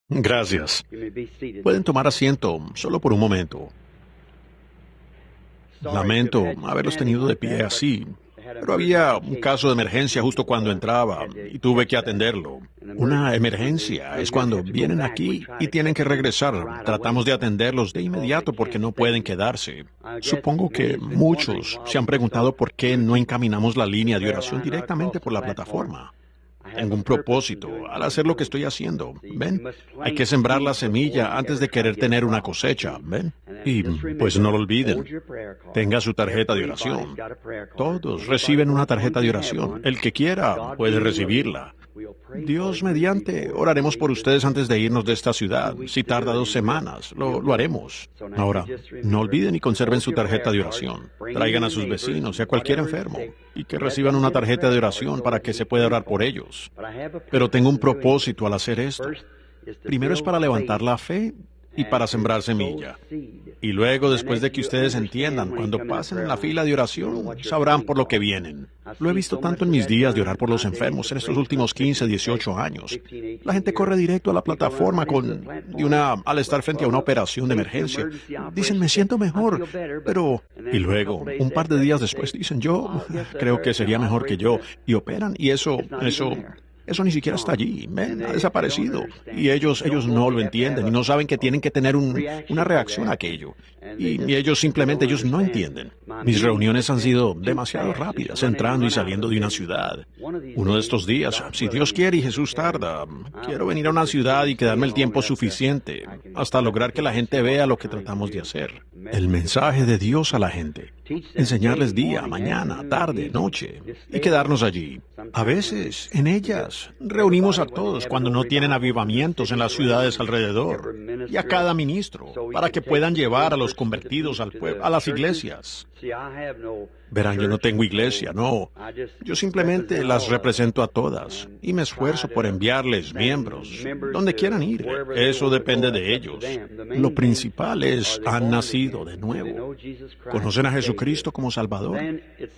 Gracias. Pueden tomar asiento solo por un momento. Lamento haberlos tenido de pie así, pero había un caso de emergencia justo cuando entraba y tuve que atenderlo. Una emergencia es cuando vienen aquí y tienen que regresar. Tratamos de atenderlos de inmediato porque no pueden quedarse. Supongo que muchos se han preguntado por qué no encaminamos la línea de oración directamente por la plataforma. Tengo un propósito al hacer lo que estoy haciendo. ¿Ven? Hay que sembrar la semilla antes de querer tener una cosecha. ¿Ven? Y pues no lo olviden. Tenga su tarjeta de oración. Todos reciben una tarjeta de oración. El que quiera puede recibirla. Dios mediante, oraremos por ustedes antes de irnos de esta ciudad. Si tarda 2 semanas, lo haremos. Ahora, no olviden y conserven su tarjeta de oración. Traigan a sus vecinos y a cualquier enfermo y que reciban una tarjeta de oración para que se pueda orar por ellos. Pero tengo un propósito al hacer esto. Primero es para levantar la fe y para sembrar semilla. Y luego, después de que ustedes entiendan, cuando pasen en la fila de oración, sabrán por lo que vienen. Lo he visto tanto en mis días de orar por los enfermos en estos últimos 15, 18 años. La gente corre directo a la plataforma al estar frente a una operación de emergencia. Dicen, me siento mejor, pero... Y luego, un par de días después, dicen, yo creo que sería mejor que yo. Y operan, y eso ni siquiera está allí. ¿Ven? Ha desaparecido. Y ellos no lo entienden y no saben que tienen que tener una reacción a aquello. Y ellos no entienden. Mis reuniones han sido demasiado rápidas, entrando y saliendo de una ciudad. Uno de estos días, si Dios quiere y Jesús tarda, quiero venir a una ciudad y quedarme el tiempo suficiente hasta lograr que la gente vea lo que tratamos de hacer. El mensaje de Dios a la gente. Enseñarles día, mañana, tarde, noche, y quedarnos allí. A veces, en ellas, reunimos a todos cuando no tienen avivamientos en las ciudades alrededor, y a cada ministro, para que puedan llevar a los convertidos al pueblo, a las iglesias. Verán, yo no tengo iglesia, no. Yo simplemente las represento a todas y me esfuerzo por enviarles miembros donde quieran ir. Eso depende de ellos. Lo principal es, han nacido de nuevo. ¿Conocen a Jesucristo como Salvador?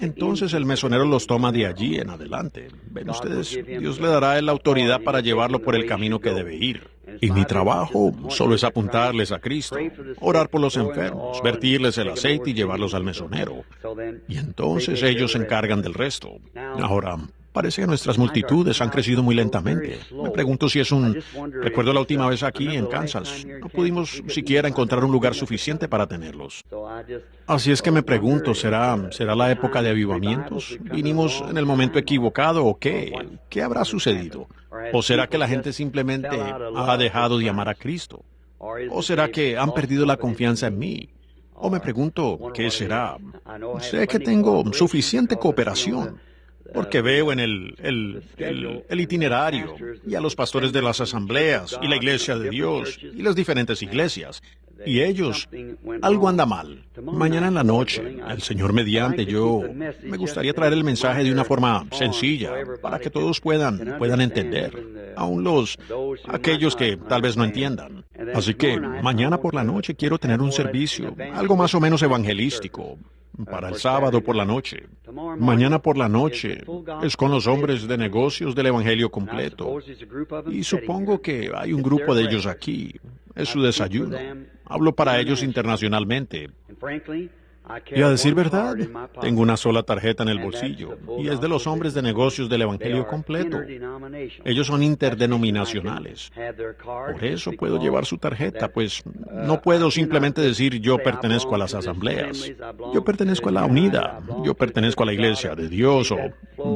Entonces el mesonero los toma de allí en adelante. Ven ustedes, Dios le dará la autoridad para llevarlo por el camino que debe ir. Y mi trabajo solo es apuntarles a Cristo, orar por los enfermos, vertirles el aceite y llevarlos al mesonero. Y entonces ellos se encargan del resto. Ahora, parece que nuestras multitudes han crecido muy lentamente. Me pregunto si Recuerdo la última vez aquí en Kansas, no pudimos siquiera encontrar un lugar suficiente para tenerlos. Así es que me pregunto, ¿será la época de avivamientos? ¿Vinimos en el momento equivocado o qué? ¿Qué habrá sucedido? ¿O será que la gente simplemente ha dejado de amar a Cristo? ¿O será que han perdido la confianza en mí? O me pregunto, ¿qué será? Sé que tengo suficiente cooperación, porque veo en el itinerario y a los pastores de las asambleas y la iglesia de Dios y las diferentes iglesias. Y ellos, algo anda mal. Mañana en la noche, el Señor mediante, me gustaría traer el mensaje de una forma sencilla, para que todos puedan entender, aun aquellos que tal vez no entiendan. Así que mañana por la noche quiero tener un servicio, algo más o menos evangelístico, para el sábado por la noche. Mañana por la noche es con los hombres de negocios del Evangelio completo. Y supongo que hay un grupo de ellos aquí. Es su desayuno. Hablo para ellos internacionalmente. Y a decir verdad, tengo una sola tarjeta en el bolsillo, y es de los hombres de negocios del Evangelio completo. Ellos son interdenominacionales. Por eso puedo llevar su tarjeta, pues no puedo simplemente decir yo pertenezco a las asambleas. Yo pertenezco a la unida. Yo pertenezco a la iglesia de Dios.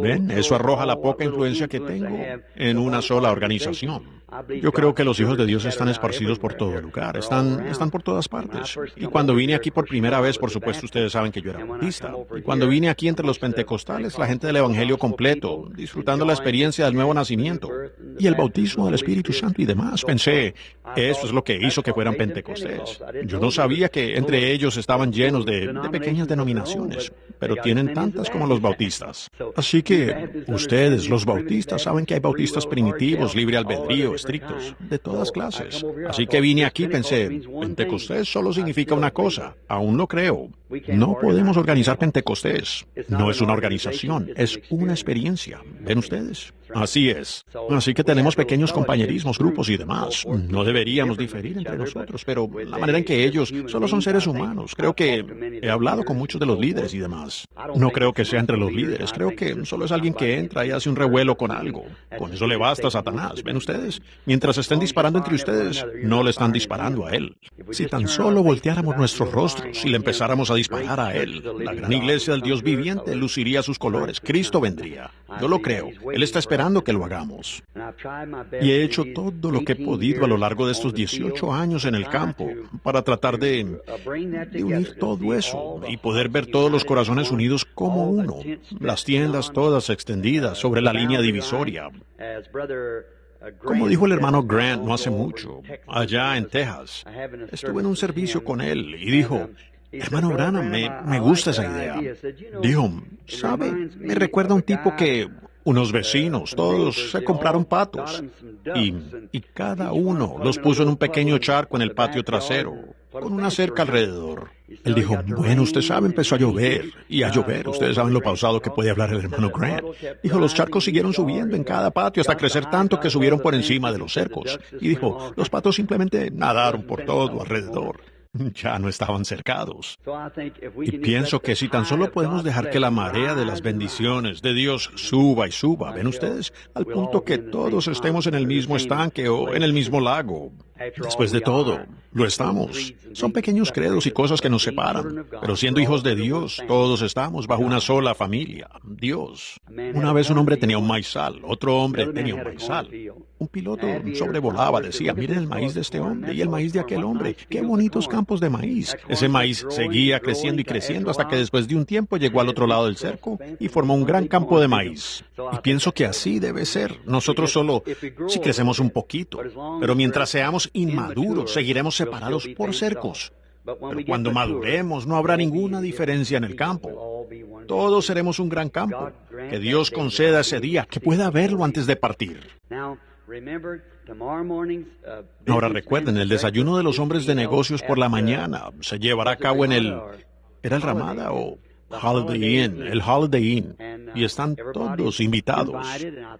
¿Ven? Eso arroja la poca influencia que tengo en una sola organización. Yo creo que los hijos de Dios están esparcidos por todo lugar, están por todas partes. Y cuando vine aquí por primera vez, por supuesto, ustedes saben que yo era bautista. Y cuando vine aquí entre los pentecostales, la gente del Evangelio completo, disfrutando la experiencia del nuevo nacimiento y el bautismo del Espíritu Santo y demás, pensé, eso es lo que hizo que fueran pentecostés. Yo no sabía que entre ellos estaban llenos de pequeñas denominaciones, pero tienen tantas como los bautistas. Así que ustedes, los bautistas, saben que hay bautistas primitivos, libre albedrío, estrictos, de todas clases. Así que vine aquí y pensé, Pentecostés solo significa una cosa, aún lo creo. No podemos organizar Pentecostés. No es una organización, es una experiencia. ¿Ven ustedes? Así es. Así que tenemos pequeños compañerismos, grupos y demás. No deberíamos diferir entre nosotros, pero la manera en que ellos solo son seres humanos. Creo que he hablado con muchos de los líderes y demás. No creo que sea entre los líderes. Creo que solo es alguien que entra y hace un revuelo con algo. Con eso le basta a Satanás. ¿Ven ustedes? Mientras estén disparando entre ustedes, no le están disparando a él. Si tan solo volteáramos nuestros rostros y le empezáramos a disparar a él, la gran iglesia del Dios viviente luciría sus colores. Cristo vendría. Yo lo creo. Él está esperando que lo hagamos. Y he hecho todo lo que he podido a lo largo de estos 18 años en el campo para tratar de unir todo eso y poder ver todos los corazones unidos como uno. Las tiendas todas extendidas sobre la línea divisoria. Como dijo el hermano Grant no hace mucho, allá en Texas, estuve en un servicio con él y dijo, hermano Branham, me gusta esa idea. Dijo, ¿sabe? Me recuerda a un tipo que unos vecinos, todos se compraron patos y cada uno los puso en un pequeño charco en el patio trasero, con una cerca alrededor. Él dijo, bueno, usted sabe, empezó a llover, y a llover, ustedes saben lo pausado que puede hablar el hermano Grant. Dijo, los charcos siguieron subiendo en cada patio hasta crecer tanto que subieron por encima de los cercos. Y dijo, los patos simplemente nadaron por todo alrededor. Ya no estaban cercados. Y pienso que si tan solo podemos dejar que la marea de las bendiciones de Dios suba y suba, ¿ven ustedes? Al punto que todos estemos en el mismo estanque o en el mismo lago. Después de todo, lo estamos. Son pequeños credos y cosas que nos separan, pero siendo hijos de Dios, todos estamos bajo una sola familia, Dios. Una vez un hombre tenía un maizal, otro hombre tenía un maizal. Un piloto sobrevolaba, decía, miren el maíz de este hombre y el maíz de aquel hombre, qué bonitos campos de maíz. Ese maíz seguía creciendo y creciendo hasta que después de un tiempo llegó al otro lado del cerco y formó un gran campo de maíz. Y pienso que así debe ser. Nosotros solo, si crecemos un poquito, pero mientras seamos inmaduros, seguiremos separados por cercos. Pero cuando maduremos, no habrá ninguna diferencia en el campo. Todos seremos un gran campo. Que Dios conceda ese día, que pueda verlo antes de partir. Ahora recuerden, el desayuno de los hombres de negocios por la mañana se llevará a cabo en ¿era el Ramada o Holiday Inn? El Holiday Inn. Y están todos invitados.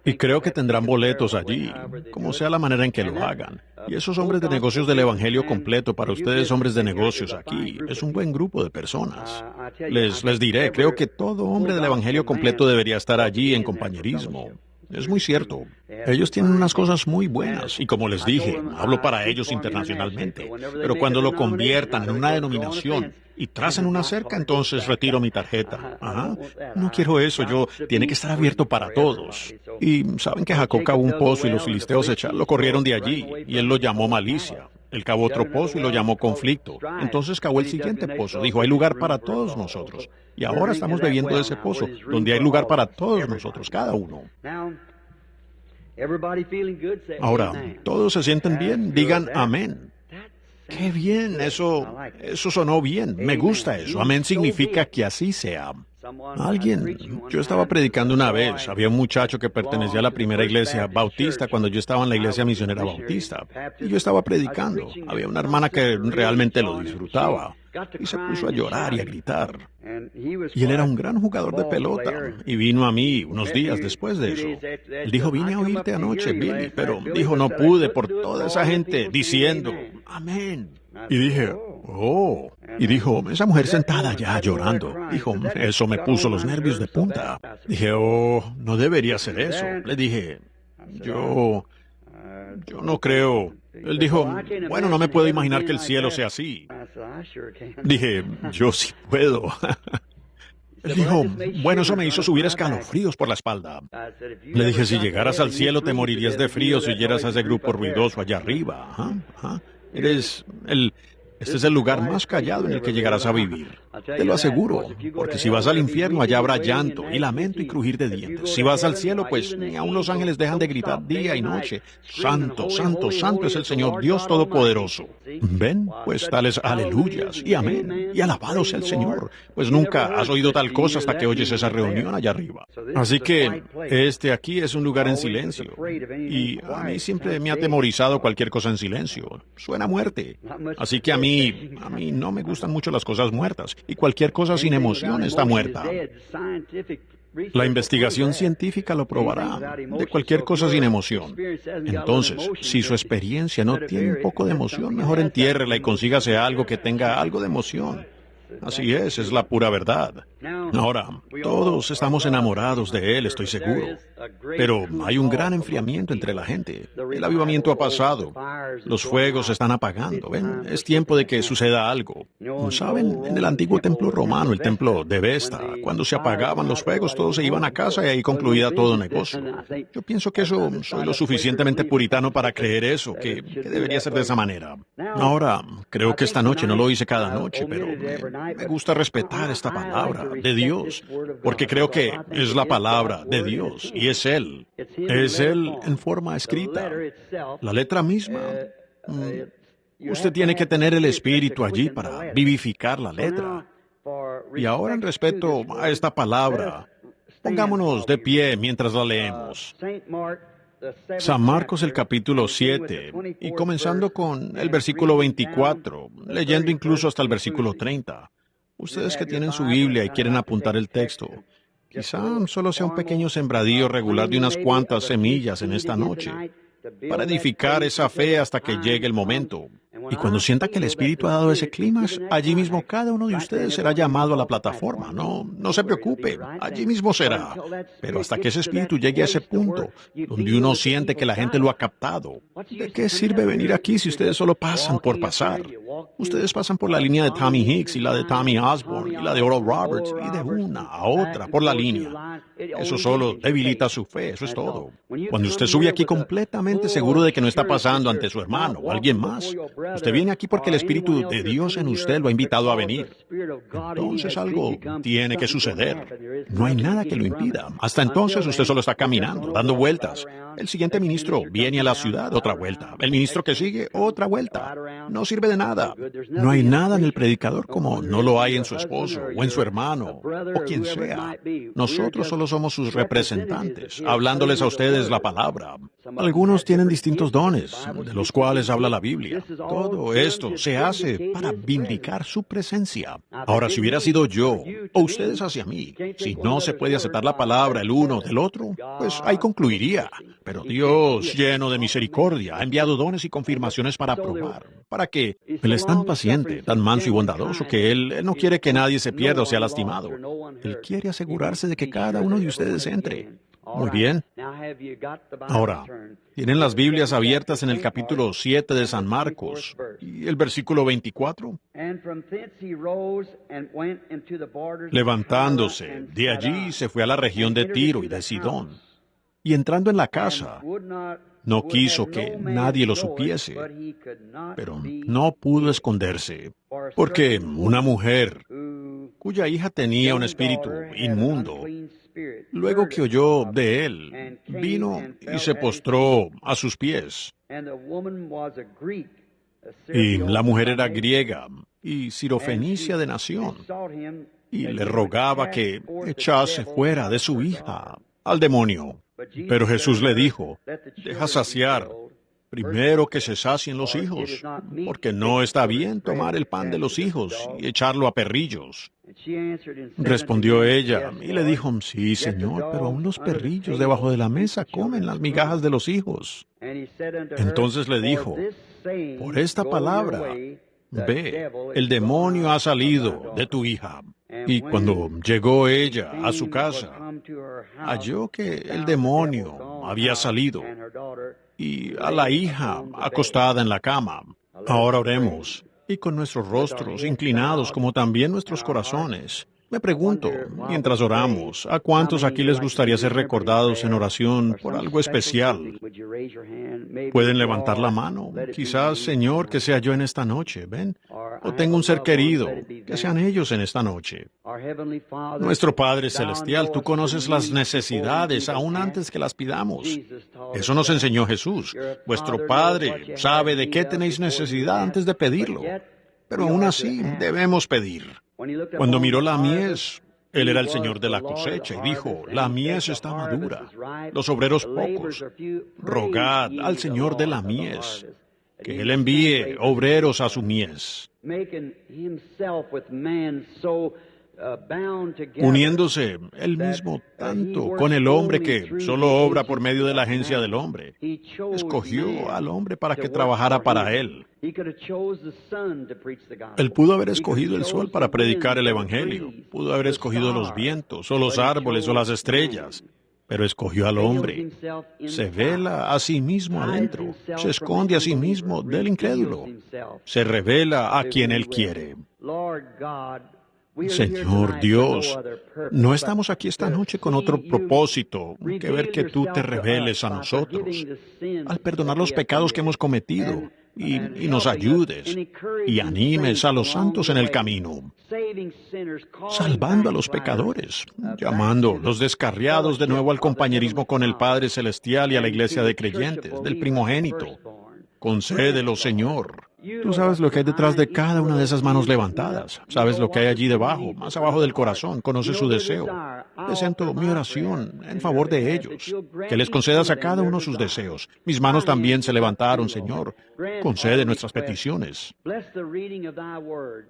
Y creo que tendrán boletos allí, como sea la manera en que lo hagan. Y esos hombres de negocios del Evangelio completo, para ustedes hombres de negocios aquí, es un buen grupo de personas. Les diré, creo que todo hombre del Evangelio completo debería estar allí en compañerismo. Es muy cierto. Ellos tienen unas cosas muy buenas y como les dije, hablo para ellos internacionalmente. Pero cuando lo conviertan en una denominación y tracen una cerca, entonces retiro mi tarjeta. Ajá. No quiero eso. Tiene que estar abierto para todos. Y saben que Jacob cavó un pozo y los filisteos lo corrieron de allí y él lo llamó malicia. Él cavó otro pozo y lo llamó conflicto. Entonces cavó el siguiente pozo. Dijo, hay lugar para todos nosotros. Y ahora estamos bebiendo de ese pozo, donde hay lugar para todos nosotros, cada uno. Ahora, ¿todos se sienten bien? Digan amén. ¡Qué bien! Eso sonó bien. Me gusta eso. Amén significa que así sea. Yo estaba predicando una vez, había un muchacho que pertenecía a la primera iglesia bautista cuando yo estaba en la iglesia misionera bautista, y yo estaba predicando. Había una hermana que realmente lo disfrutaba, y se puso a llorar y a gritar. Y él era un gran jugador de pelota, y vino a mí unos días después de eso. Él dijo, vine a oírte anoche, Billy, pero dijo, no pude por toda esa gente diciendo, amén. Y dije, oh. Y dijo, esa mujer sentada allá llorando. Dijo, eso me puso los nervios de punta. Dije, oh, no debería ser eso. Le dije, yo no creo. Él dijo, bueno, no me puedo imaginar que el cielo sea así. Dije, yo sí puedo. Él dijo, bueno, eso me hizo subir escalofríos por la espalda. Le dije, si llegaras al cielo te morirías de frío si oyeras a ese grupo ruidoso allá arriba. Ajá. Este es el lugar más callado en el que llegarás a vivir. Te lo aseguro, porque si vas al infierno, allá habrá llanto y lamento y crujir de dientes. Si vas al cielo, pues ni aun los ángeles dejan de gritar día y noche. Santo, santo, santo es el Señor Dios Todopoderoso. ¿Ven? Pues tales aleluyas y amén y alabado sea el Señor. Pues nunca has oído tal cosa hasta que oyes esa reunión allá arriba. Así que este aquí es un lugar en silencio. Y a mí siempre me ha atemorizado cualquier cosa en silencio. Suena a muerte. Así que a mí no me gustan mucho las cosas muertas. Y cualquier cosa sin emoción está muerta. La investigación científica lo probará, de cualquier cosa sin emoción. Entonces, si su experiencia no tiene un poco de emoción, mejor entiérrela y consígase algo que tenga algo de emoción. Así es la pura verdad. Ahora, todos estamos enamorados de él, estoy seguro. Pero hay un gran enfriamiento entre la gente. El avivamiento ha pasado. Los fuegos se están apagando. ¿Ven? Es tiempo de que suceda algo. ¿Saben? En el antiguo templo romano, el templo de Vesta, cuando se apagaban los fuegos, todos se iban a casa y ahí concluía todo negocio. Yo pienso que soy lo suficientemente puritano para creer eso, que debería ser de esa manera. Ahora, creo que esta noche no lo hice cada noche, pero me gusta respetar esta palabra de Dios, porque creo que es la palabra de Dios y es Él. Es Él en forma escrita. La letra misma. Usted tiene que tener el Espíritu allí para vivificar la letra. Y ahora en respeto a esta palabra, pongámonos de pie mientras la leemos. San Marcos el capítulo 7, y comenzando con el versículo 24, leyendo incluso hasta el versículo 30. Ustedes que tienen su Biblia y quieren apuntar el texto, quizá solo sea un pequeño sembradío regular de unas cuantas semillas en esta noche, para edificar esa fe hasta que llegue el momento. Y cuando sienta que el Espíritu ha dado ese clímax, allí mismo cada uno de ustedes será llamado a la plataforma. No se preocupe, allí mismo será. Pero hasta que ese Espíritu llegue a ese punto, donde uno siente que la gente lo ha captado, ¿de qué sirve venir aquí si ustedes solo pasan por pasar? Ustedes pasan por la línea de Tommy Hicks y la de Tommy Osborne y la de Oral Roberts y de una a otra por la línea. Eso solo debilita su fe, eso es todo. Cuando usted sube aquí completamente seguro de que no está pasando ante su hermano o alguien más, usted viene aquí porque el Espíritu de Dios en usted lo ha invitado a venir. Entonces algo tiene que suceder. No hay nada que lo impida. Hasta entonces usted solo está caminando, dando vueltas. El siguiente ministro viene a la ciudad, otra vuelta. El ministro que sigue, otra vuelta. No sirve de nada. No hay nada en el predicador como no lo hay en su esposo o en su hermano o quien sea. Nosotros solo somos sus representantes, hablándoles a ustedes la palabra. Algunos tienen distintos dones, de los cuales habla la Biblia. Todo esto se hace para vindicar su presencia. Ahora, si hubiera sido yo o ustedes hacia mí, si no se puede aceptar la palabra el uno del otro, pues ahí concluiría. Pero Dios, lleno de misericordia, ha enviado dones y confirmaciones para probar, para que Él es tan paciente, tan manso y bondadoso, que Él no quiere que nadie se pierda o sea lastimado. Él quiere asegurarse de que cada uno de ustedes entre. Muy bien. Ahora, ¿tienen las Biblias abiertas en el capítulo 7 de San Marcos y el versículo 24? Levantándose, de allí se fue a la región de Tiro y de Sidón. Y entrando en la casa, no quiso que nadie lo supiese, pero no pudo esconderse, porque una mujer cuya hija tenía un espíritu inmundo, luego que oyó de él, vino y se postró a sus pies. Y la mujer era griega y sirofenicia de nación, y le rogaba que echase fuera de su hija al demonio. Pero Jesús le dijo, deja saciar, primero que se sacien los hijos, porque no está bien tomar el pan de los hijos y echarlo a perrillos. Respondió ella y le dijo, sí, Señor, pero aún los perrillos debajo de la mesa comen las migajas de los hijos. Entonces le dijo, por esta palabra, ve, el demonio ha salido de tu hija. Y cuando llegó ella a su casa, halló que el demonio había salido y a la hija acostada en la cama. Ahora oremos, y con nuestros rostros inclinados como también nuestros corazones. Me pregunto, mientras oramos, ¿a cuántos aquí les gustaría ser recordados en oración por algo especial? ¿Pueden levantar la mano? Quizás, Señor, que sea yo en esta noche, ¿ven? O tengo un ser querido, que sean ellos en esta noche. Nuestro Padre Celestial, tú conoces las necesidades aún antes que las pidamos. Eso nos enseñó Jesús. Vuestro Padre sabe de qué tenéis necesidad antes de pedirlo. Pero aún así debemos pedir. Cuando miró la mies, Él era el Señor de la cosecha y dijo, la mies está madura, los obreros pocos. Rogad al Señor de la mies, que Él envíe obreros a su mies. uniéndose él mismo tanto con el hombre que solo obra por medio de la agencia del hombre. Escogió al hombre para que trabajara para él. Él pudo haber escogido el sol para predicar el Evangelio, pudo haber escogido los vientos, o los árboles, o las estrellas, pero escogió al hombre. Se vela a sí mismo adentro, se esconde a sí mismo del incrédulo, se revela a quien él quiere. Señor Dios, no estamos aquí esta noche con otro propósito que ver que tú te reveles a nosotros al perdonar los pecados que hemos cometido y nos ayudes y animes a los santos en el camino, salvando a los pecadores, llamando a los descarriados de nuevo al compañerismo con el Padre Celestial y a la iglesia de creyentes, del primogénito. Concédelo, Señor. Tú sabes lo que hay detrás de cada una de esas manos levantadas. Sabes lo que hay allí debajo, más abajo del corazón. Conoces su deseo. Presento mi oración en favor de ellos. Que les concedas a cada uno sus deseos. Mis manos también se levantaron, Señor. Concede nuestras peticiones.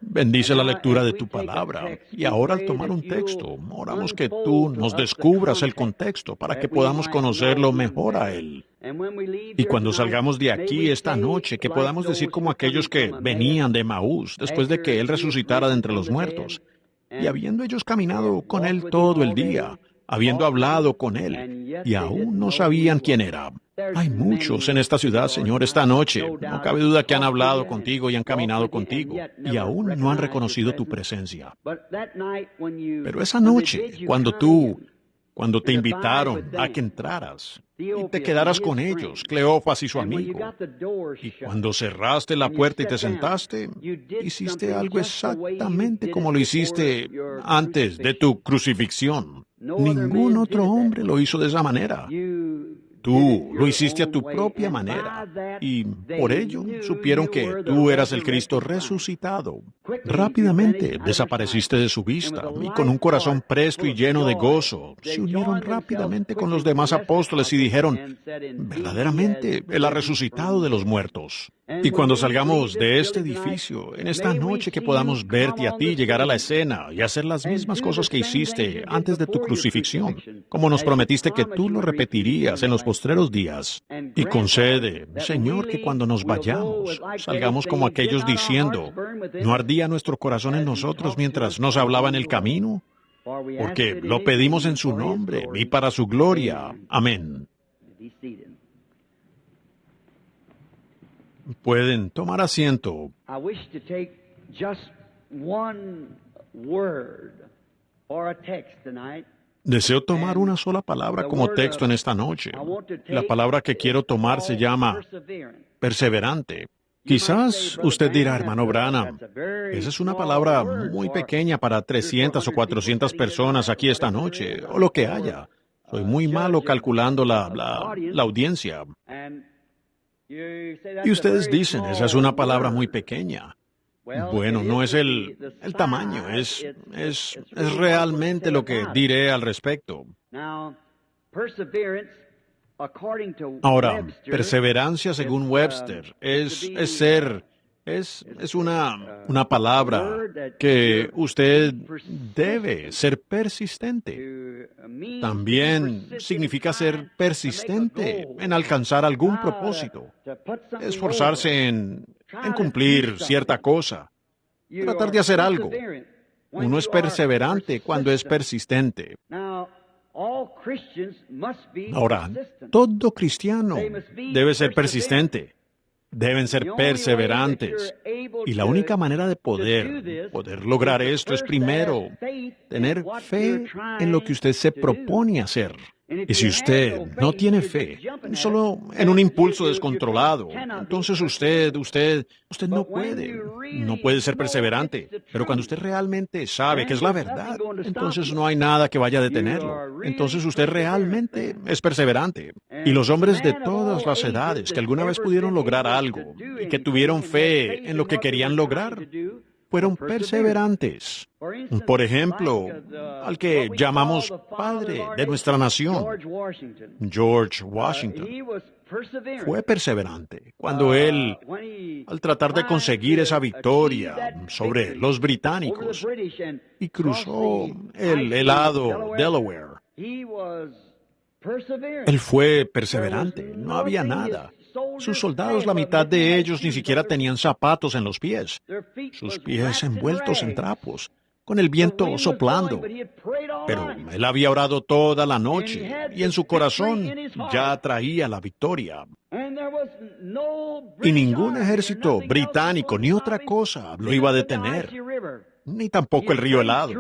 Bendice la lectura de tu palabra. Y ahora al tomar un texto, oramos que tú nos descubras el contexto para que podamos conocerlo mejor a él. Y cuando salgamos de aquí esta noche, que podamos decir como aquellos que venían de Emaús después de que Él resucitara de entre los muertos, y habiendo ellos caminado con Él todo el día, habiendo hablado con Él, y aún no sabían quién era. Hay muchos en esta ciudad, Señor, esta noche. No cabe duda que han hablado contigo y han caminado contigo, y aún no han reconocido tu presencia. Pero esa noche, cuando te invitaron a que entraras y te quedaras con ellos, Cleofas y su amigo, y cuando cerraste la puerta y te sentaste, hiciste algo exactamente como lo hiciste antes de tu crucifixión. Ningún otro hombre lo hizo de esa manera. Tú lo hiciste a tu propia manera, y por ello supieron que tú eras el Cristo resucitado. Rápidamente desapareciste de su vista, y con un corazón presto y lleno de gozo, se unieron rápidamente con los demás apóstoles y dijeron, verdaderamente, Él ha resucitado de los muertos. Y cuando salgamos de este edificio, en esta noche que podamos verte a ti llegar a la escena y hacer las mismas cosas que hiciste antes de tu crucifixión, como nos prometiste que tú lo repetirías en los postreros días. Y concede, Señor, que cuando nos vayamos, salgamos como aquellos diciendo, ¿no ardía nuestro corazón en nosotros mientras nos hablaba en el camino? Porque lo pedimos en su nombre y para su gloria. Amén. Pueden tomar asiento. Deseo tomar una sola palabra como texto en esta noche. La palabra que quiero tomar se llama perseverante. Quizás usted dirá, hermano Branham, esa es una palabra muy pequeña para 300 o 400 personas aquí esta noche, o lo que haya. Soy muy malo calculando la audiencia. Y ustedes dicen, esa es una palabra muy pequeña. Bueno, no es el tamaño, es realmente lo que diré al respecto. Ahora, perseverancia según Webster es una palabra que usted debe ser persistente. También significa ser persistente en alcanzar algún propósito, esforzarse en cumplir cierta cosa, tratar de hacer algo. Uno es perseverante cuando es persistente. Ahora, todo cristiano debe ser persistente. Deben ser perseverantes. Y la única manera de poder lograr esto es primero tener fe en lo que usted se propone hacer. Y si usted no tiene fe, solo en un impulso descontrolado, entonces usted no puede ser perseverante. Pero cuando usted realmente sabe que es la verdad, entonces no hay nada que vaya a detenerlo. Entonces usted realmente es perseverante. Y los hombres de todas las edades que alguna vez pudieron lograr algo y que tuvieron fe en lo que querían lograr, fueron perseverantes. Por ejemplo, al que llamamos padre de nuestra nación, George Washington, fue perseverante cuando él al tratar de conseguir esa victoria sobre los británicos y cruzó el helado Delaware. Él fue perseverante, no había nada. Sus soldados, la mitad de ellos ni siquiera tenían zapatos en los pies, sus pies envueltos en trapos, con el viento soplando. Pero él había orado toda la noche y en su corazón ya traía la victoria. Y ningún ejército británico ni otra cosa lo iba a detener, ni tampoco el río helado.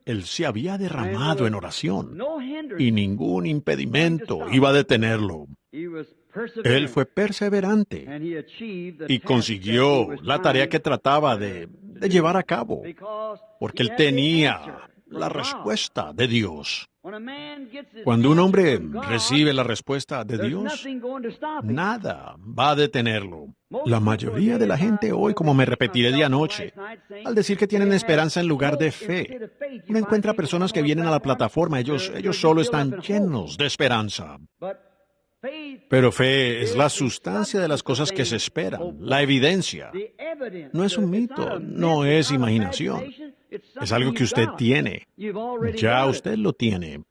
Él se había derramado en oración y ningún impedimento iba a detenerlo. Él fue perseverante y consiguió la tarea que trataba de llevar a cabo, porque él tenía la respuesta de Dios. Cuando un hombre recibe la respuesta de Dios, nada va a detenerlo. La mayoría de la gente hoy, como me repetiré de anoche, al decir que tienen esperanza en lugar de fe, uno encuentra personas que vienen a la plataforma, ellos solo están llenos de esperanza. Pero fe es la sustancia de las cosas que se esperan, la evidencia. No es un mito, no es imaginación. Es algo que usted tiene. Ya usted lo tiene.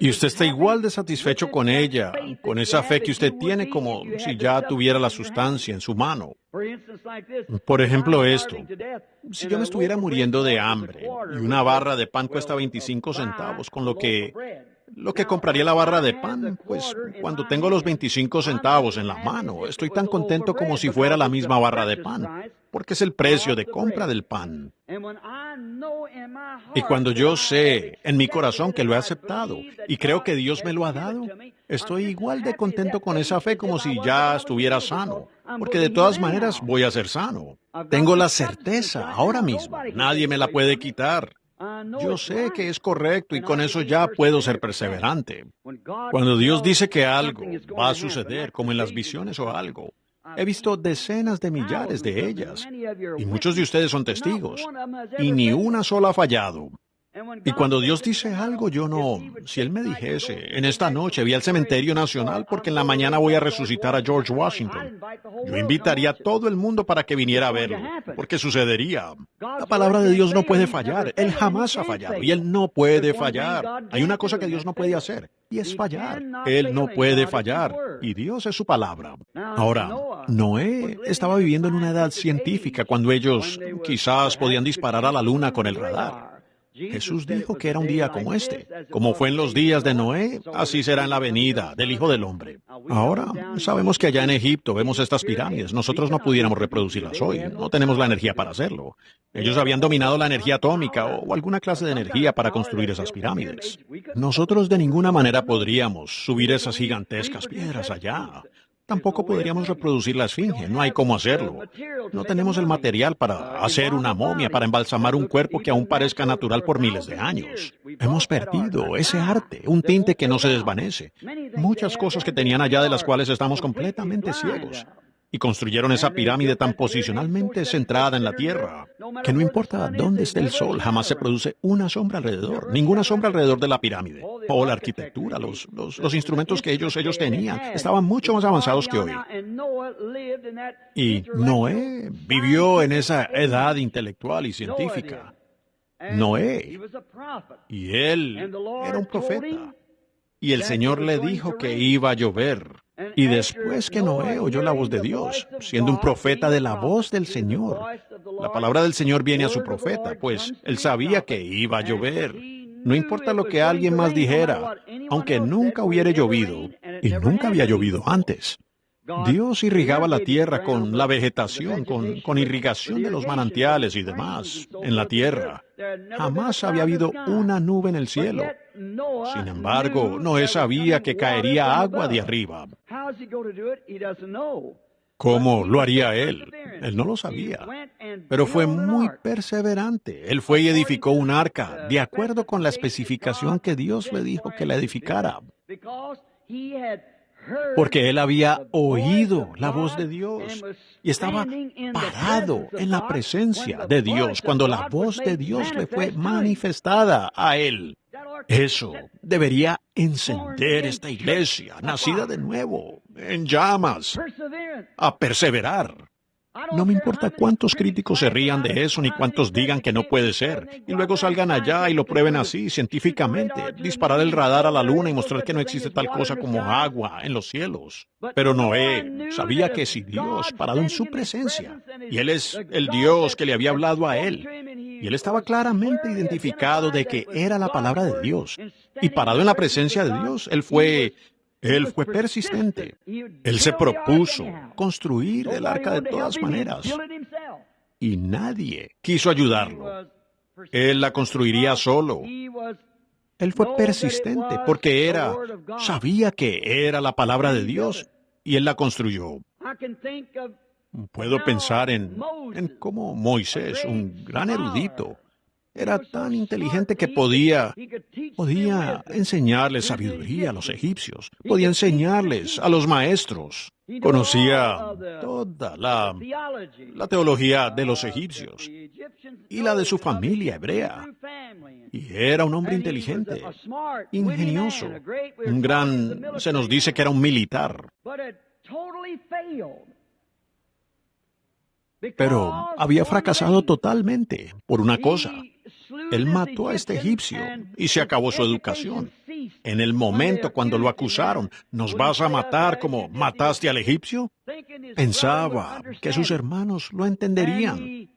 Y usted está igual de satisfecho con ella, con esa fe que usted tiene, como si ya tuviera la sustancia en su mano. Por ejemplo, esto. Si yo me estuviera muriendo de hambre y una barra de pan cuesta 25 centavos, con lo que compraría la barra de pan, pues cuando tengo los 25 centavos en la mano, estoy tan contento como si fuera la misma barra de pan, porque es el precio de compra del pan. Y cuando yo sé en mi corazón que lo he aceptado y creo que Dios me lo ha dado, estoy igual de contento con esa fe como si ya estuviera sano, porque de todas maneras voy a ser sano. Tengo la certeza ahora mismo, nadie me la puede quitar. Yo sé que es correcto y con eso ya puedo ser perseverante. Cuando Dios dice que algo va a suceder, como en las visiones o algo, he visto decenas de millares de ellas, y muchos de ustedes son testigos, y ni una sola ha fallado. Y cuando Dios dice algo, yo no... Si Él me dijese, en esta noche voy al cementerio nacional porque en la mañana voy a resucitar a George Washington, yo invitaría a todo el mundo para que viniera a verlo, porque sucedería. La palabra de Dios no puede fallar. Él jamás ha fallado y Él no puede fallar. Hay una cosa que Dios no puede hacer, y es fallar. Él no puede fallar, y Dios es su palabra. Ahora, Noé estaba viviendo en una edad científica cuando ellos quizás podían disparar a la luna con el radar. Jesús dijo que era un día como este. Como fue en los días de Noé, así será en la venida del Hijo del Hombre. Ahora, sabemos que allá en Egipto vemos estas pirámides. Nosotros no pudiéramos reproducirlas hoy. No tenemos la energía para hacerlo. Ellos habían dominado la energía atómica o alguna clase de energía para construir esas pirámides. Nosotros de ninguna manera podríamos subir esas gigantescas piedras allá. Tampoco podríamos reproducir la esfinge, no hay cómo hacerlo. No tenemos el material para hacer una momia, para embalsamar un cuerpo que aún parezca natural por miles de años. Hemos perdido ese arte, un tinte que no se desvanece. Muchas cosas que tenían allá de las cuales estamos completamente ciegos. Y construyeron esa pirámide tan posicionalmente centrada en la tierra, que no importa dónde esté el sol, jamás se produce una sombra alrededor, ninguna sombra alrededor de la pirámide. O la arquitectura, los instrumentos que ellos tenían, estaban mucho más avanzados que hoy. Y Noé vivió en esa edad intelectual y científica. Noé, y él era un profeta. Y el Señor le dijo que iba a llover. Y después que Noé oyó la voz de Dios, siendo un profeta de la voz del Señor, la palabra del Señor viene a su profeta, pues él sabía que iba a llover. No importa lo que alguien más dijera, aunque nunca hubiera llovido, y nunca había llovido antes. Dios irrigaba la tierra con la vegetación, con irrigación de los manantiales y demás en la tierra. Jamás había habido una nube en el cielo. Sin embargo, Noé sabía que caería agua de arriba. ¿Cómo lo haría él? Él no lo sabía. Pero fue muy perseverante. Él fue y edificó un arca, de acuerdo con la especificación que Dios le dijo que la edificara. Porque él había oído la voz de Dios y estaba parado en la presencia de Dios cuando la voz de Dios le fue manifestada a él. Eso debería encender esta iglesia, nacida de nuevo, en llamas, a perseverar. No me importa cuántos críticos se rían de eso, ni cuántos digan que no puede ser, y luego salgan allá y lo prueben así, científicamente, disparar el radar a la luna y mostrar que no existe tal cosa como agua en los cielos. Pero Noé sabía que si Dios, parado en su presencia, y Él es el Dios que le había hablado a él, y él estaba claramente identificado de que era la palabra de Dios, y parado en la presencia de Dios, él fue persistente. Él se propuso construir el arca de todas maneras, y nadie quiso ayudarlo. Él la construiría solo. Él fue persistente porque sabía que era la palabra de Dios, y él la construyó. Puedo pensar en cómo Moisés, un gran erudito, era tan inteligente que podía enseñarles sabiduría a los egipcios, podía enseñarles a los maestros, conocía toda la teología de los egipcios y la de su familia hebrea, y era un hombre inteligente, ingenioso, se nos dice que era un militar. Pero había fracasado totalmente por una cosa. Él mató a este egipcio y se acabó su educación. En el momento cuando lo acusaron, ¿nos vas a matar como mataste al egipcio? Pensaba que sus hermanos lo entenderían.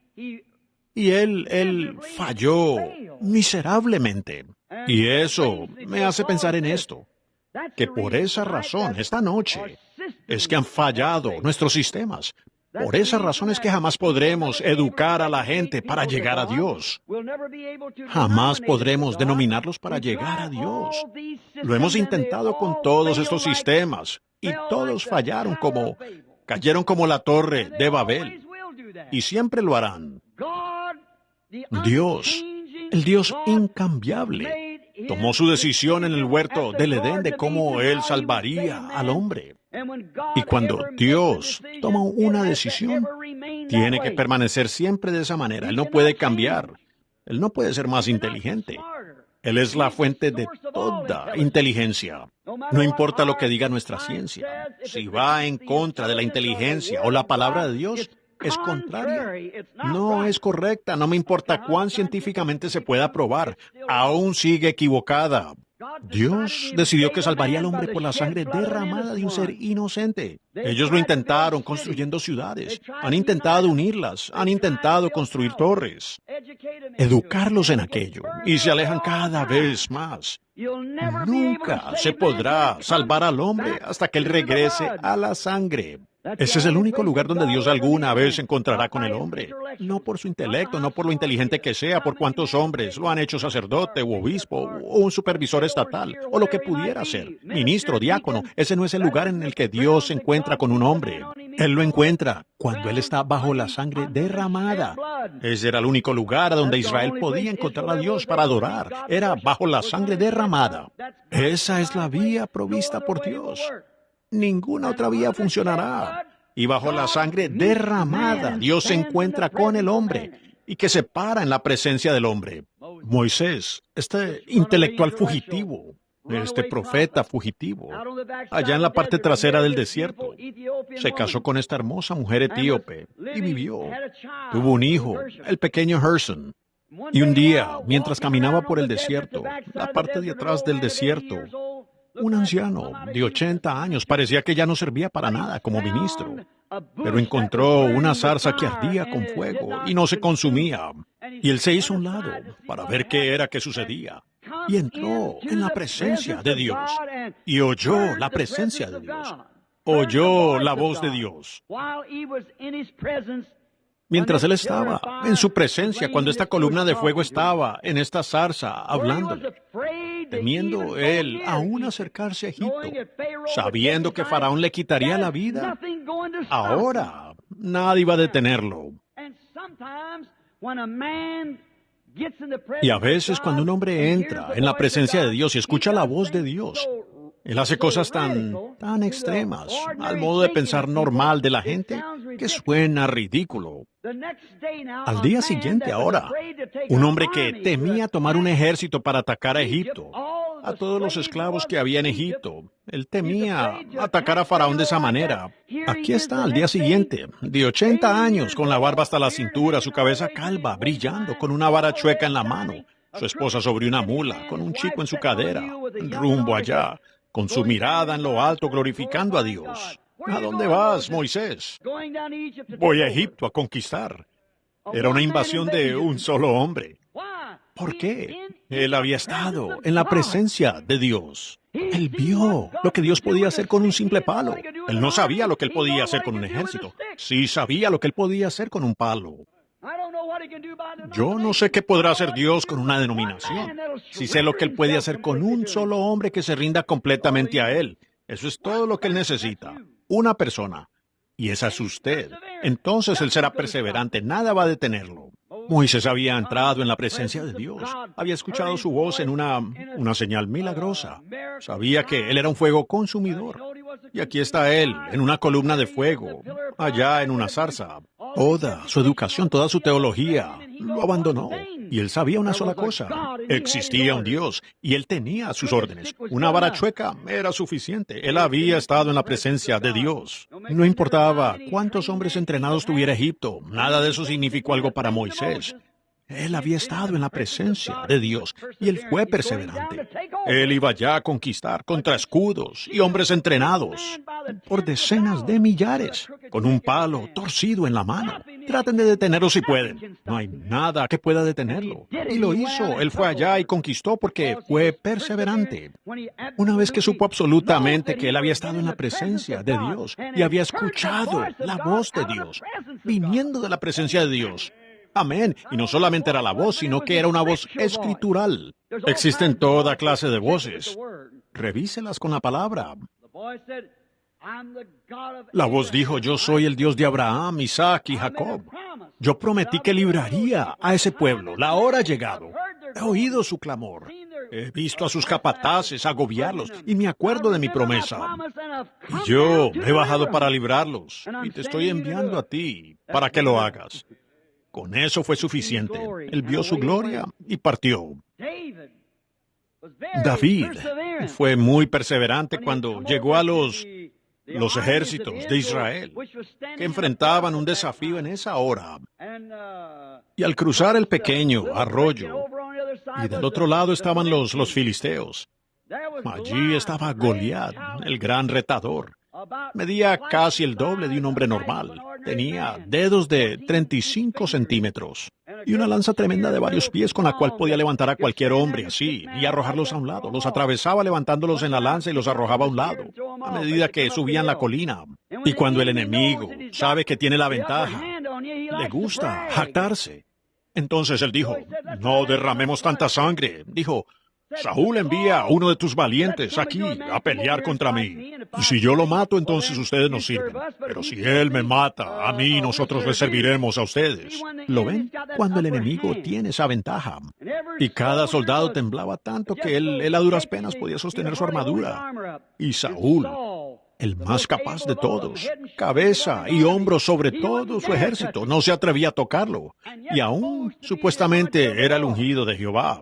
Y él falló miserablemente. Y eso me hace pensar en esto, que por esa razón, esta noche, es que han fallado nuestros sistemas. Por esa razón es que jamás podremos educar a la gente para llegar a Dios. Jamás podremos denominarlos para llegar a Dios. Lo hemos intentado con todos estos sistemas y todos cayeron como la torre de Babel. Y siempre lo harán. Dios, el Dios incambiable, tomó su decisión en el huerto del Edén de cómo Él salvaría al hombre. Y cuando Dios toma una decisión, tiene que permanecer siempre de esa manera. Él no puede cambiar. Él no puede ser más inteligente. Él es la fuente de toda inteligencia. No importa lo que diga nuestra ciencia. Si va en contra de la inteligencia o la palabra de Dios, es contraria. No es correcta. No me importa cuán científicamente se pueda probar. Aún sigue equivocada. Dios decidió que salvaría al hombre por la sangre derramada de un ser inocente. Ellos lo intentaron construyendo ciudades, han intentado unirlas, han intentado construir torres, educarlos en aquello, y se alejan cada vez más. Nunca se podrá salvar al hombre hasta que él regrese a la sangre. Ese es el único lugar donde Dios alguna vez se encontrará con el hombre. No por su intelecto, no por lo inteligente que sea, por cuántos hombres lo han hecho sacerdote o obispo o un supervisor estatal o lo que pudiera ser, ministro, diácono. Ese no es el lugar en el que Dios se encuentra con un hombre. Él lo encuentra cuando él está bajo la sangre derramada. Ese era el único lugar a donde Israel podía encontrar a Dios para adorar. Era bajo la sangre derramada. Esa es la vía provista por Dios. Ninguna otra vía funcionará. Y bajo la sangre derramada, Dios se encuentra con el hombre y que se para en la presencia del hombre. Moisés, este intelectual fugitivo, este profeta fugitivo, allá en la parte trasera del desierto, se casó con esta hermosa mujer etíope y vivió. Tuvo un hijo, el pequeño Gerson. Y un día, mientras caminaba por el desierto, la parte de atrás del desierto, un anciano de 80 años parecía que ya no servía para nada como ministro, pero encontró una zarza que ardía con fuego y no se consumía. Y él se hizo a un lado para ver qué era que sucedía. Y entró en la presencia de Dios y oyó la presencia de Dios. Oyó la voz de Dios. Mientras él estaba en su presencia, cuando esta columna de fuego estaba en esta zarza hablándole, temiendo él aún acercarse a Egipto, sabiendo que Faraón le quitaría la vida, ahora nadie iba a detenerlo. Y a veces cuando un hombre entra en la presencia de Dios y escucha la voz de Dios, él hace cosas tan extremas, al modo de pensar normal de la gente, que suena ridículo. Al día siguiente ahora, un hombre que temía tomar un ejército para atacar a Egipto, a todos los esclavos que había en Egipto. Él temía atacar a Faraón de esa manera. Aquí está, al día siguiente, de 80 años, con la barba hasta la cintura, su cabeza calva, brillando, con una vara chueca en la mano, su esposa sobre una mula, con un chico en su cadera, rumbo allá, con su mirada en lo alto, glorificando a Dios. ¿A dónde vas, Moisés? Voy a Egipto a conquistar. Era una invasión de un solo hombre. ¿Por qué? Él había estado en la presencia de Dios. Él vio lo que Dios podía hacer con un simple palo. Él no sabía lo que él podía hacer con un ejército. Sí sabía lo que él podía hacer con un palo. Yo no sé qué podrá hacer Dios con una denominación. Sí sé lo que él puede hacer con un solo hombre que se rinda completamente a él. Eso es todo lo que él necesita. Una persona. Y esa es usted. Entonces él será perseverante. Nada va a detenerlo. Moisés había entrado en la presencia de Dios. Había escuchado su voz en una señal milagrosa. Sabía que él era un fuego consumidor. Y aquí está él, en una columna de fuego, allá en una zarza. Toda su educación, toda su teología, lo abandonó. Y él sabía una sola cosa. Existía un Dios, y él tenía sus órdenes. Una vara chueca era suficiente. Él había estado en la presencia de Dios. No importaba cuántos hombres entrenados tuviera Egipto. Nada de eso significó algo para Moisés. Él había estado en la presencia de Dios, y él fue perseverante. Él iba ya a conquistar contra escudos y hombres entrenados por decenas de millares, con un palo torcido en la mano. Traten de detenerlo si pueden. No hay nada que pueda detenerlo. Y lo hizo. Él fue allá y conquistó porque fue perseverante. Una vez que supo absolutamente que él había estado en la presencia de Dios y había escuchado la voz de Dios, viniendo de la presencia de Dios. Amén. Y no solamente era la voz, sino que era una voz escritural. Existen toda clase de voces. Revíselas con la palabra. La voz dijo, yo soy el Dios de Abraham, Isaac y Jacob. Yo prometí que libraría a ese pueblo. La hora ha llegado. He oído su clamor. He visto a sus capataces agobiarlos y me acuerdo de mi promesa. Y yo he bajado para librarlos y te estoy enviando a ti para que lo hagas. Con eso fue suficiente. Él vio su gloria y partió. David fue muy perseverante cuando llegó a los ejércitos de Israel, que enfrentaban un desafío en esa hora. Y al cruzar el pequeño arroyo, y del otro lado estaban los filisteos. Allí estaba Goliat, el gran retador. Medía casi el doble de un hombre normal. Tenía dedos de 35 centímetros y una lanza tremenda de varios pies con la cual podía levantar a cualquier hombre así y arrojarlos a un lado. Los atravesaba levantándolos en la lanza y los arrojaba a un lado a medida que subían la colina. Y cuando el enemigo sabe que tiene la ventaja, le gusta jactarse. Entonces él dijo, no derramemos tanta sangre. Dijo, Saúl envía a uno de tus valientes aquí a pelear contra mí. Y si yo lo mato, entonces ustedes nos sirven. Pero si él me mata, a mí nosotros les serviremos a ustedes. ¿Lo ven? Cuando el enemigo tiene esa ventaja. Y cada soldado temblaba tanto que él a duras penas podía sostener su armadura. Y Saúl, el más capaz de todos, cabeza y hombros sobre todo su ejército, no se atrevía a tocarlo. Y aún supuestamente era el ungido de Jehová.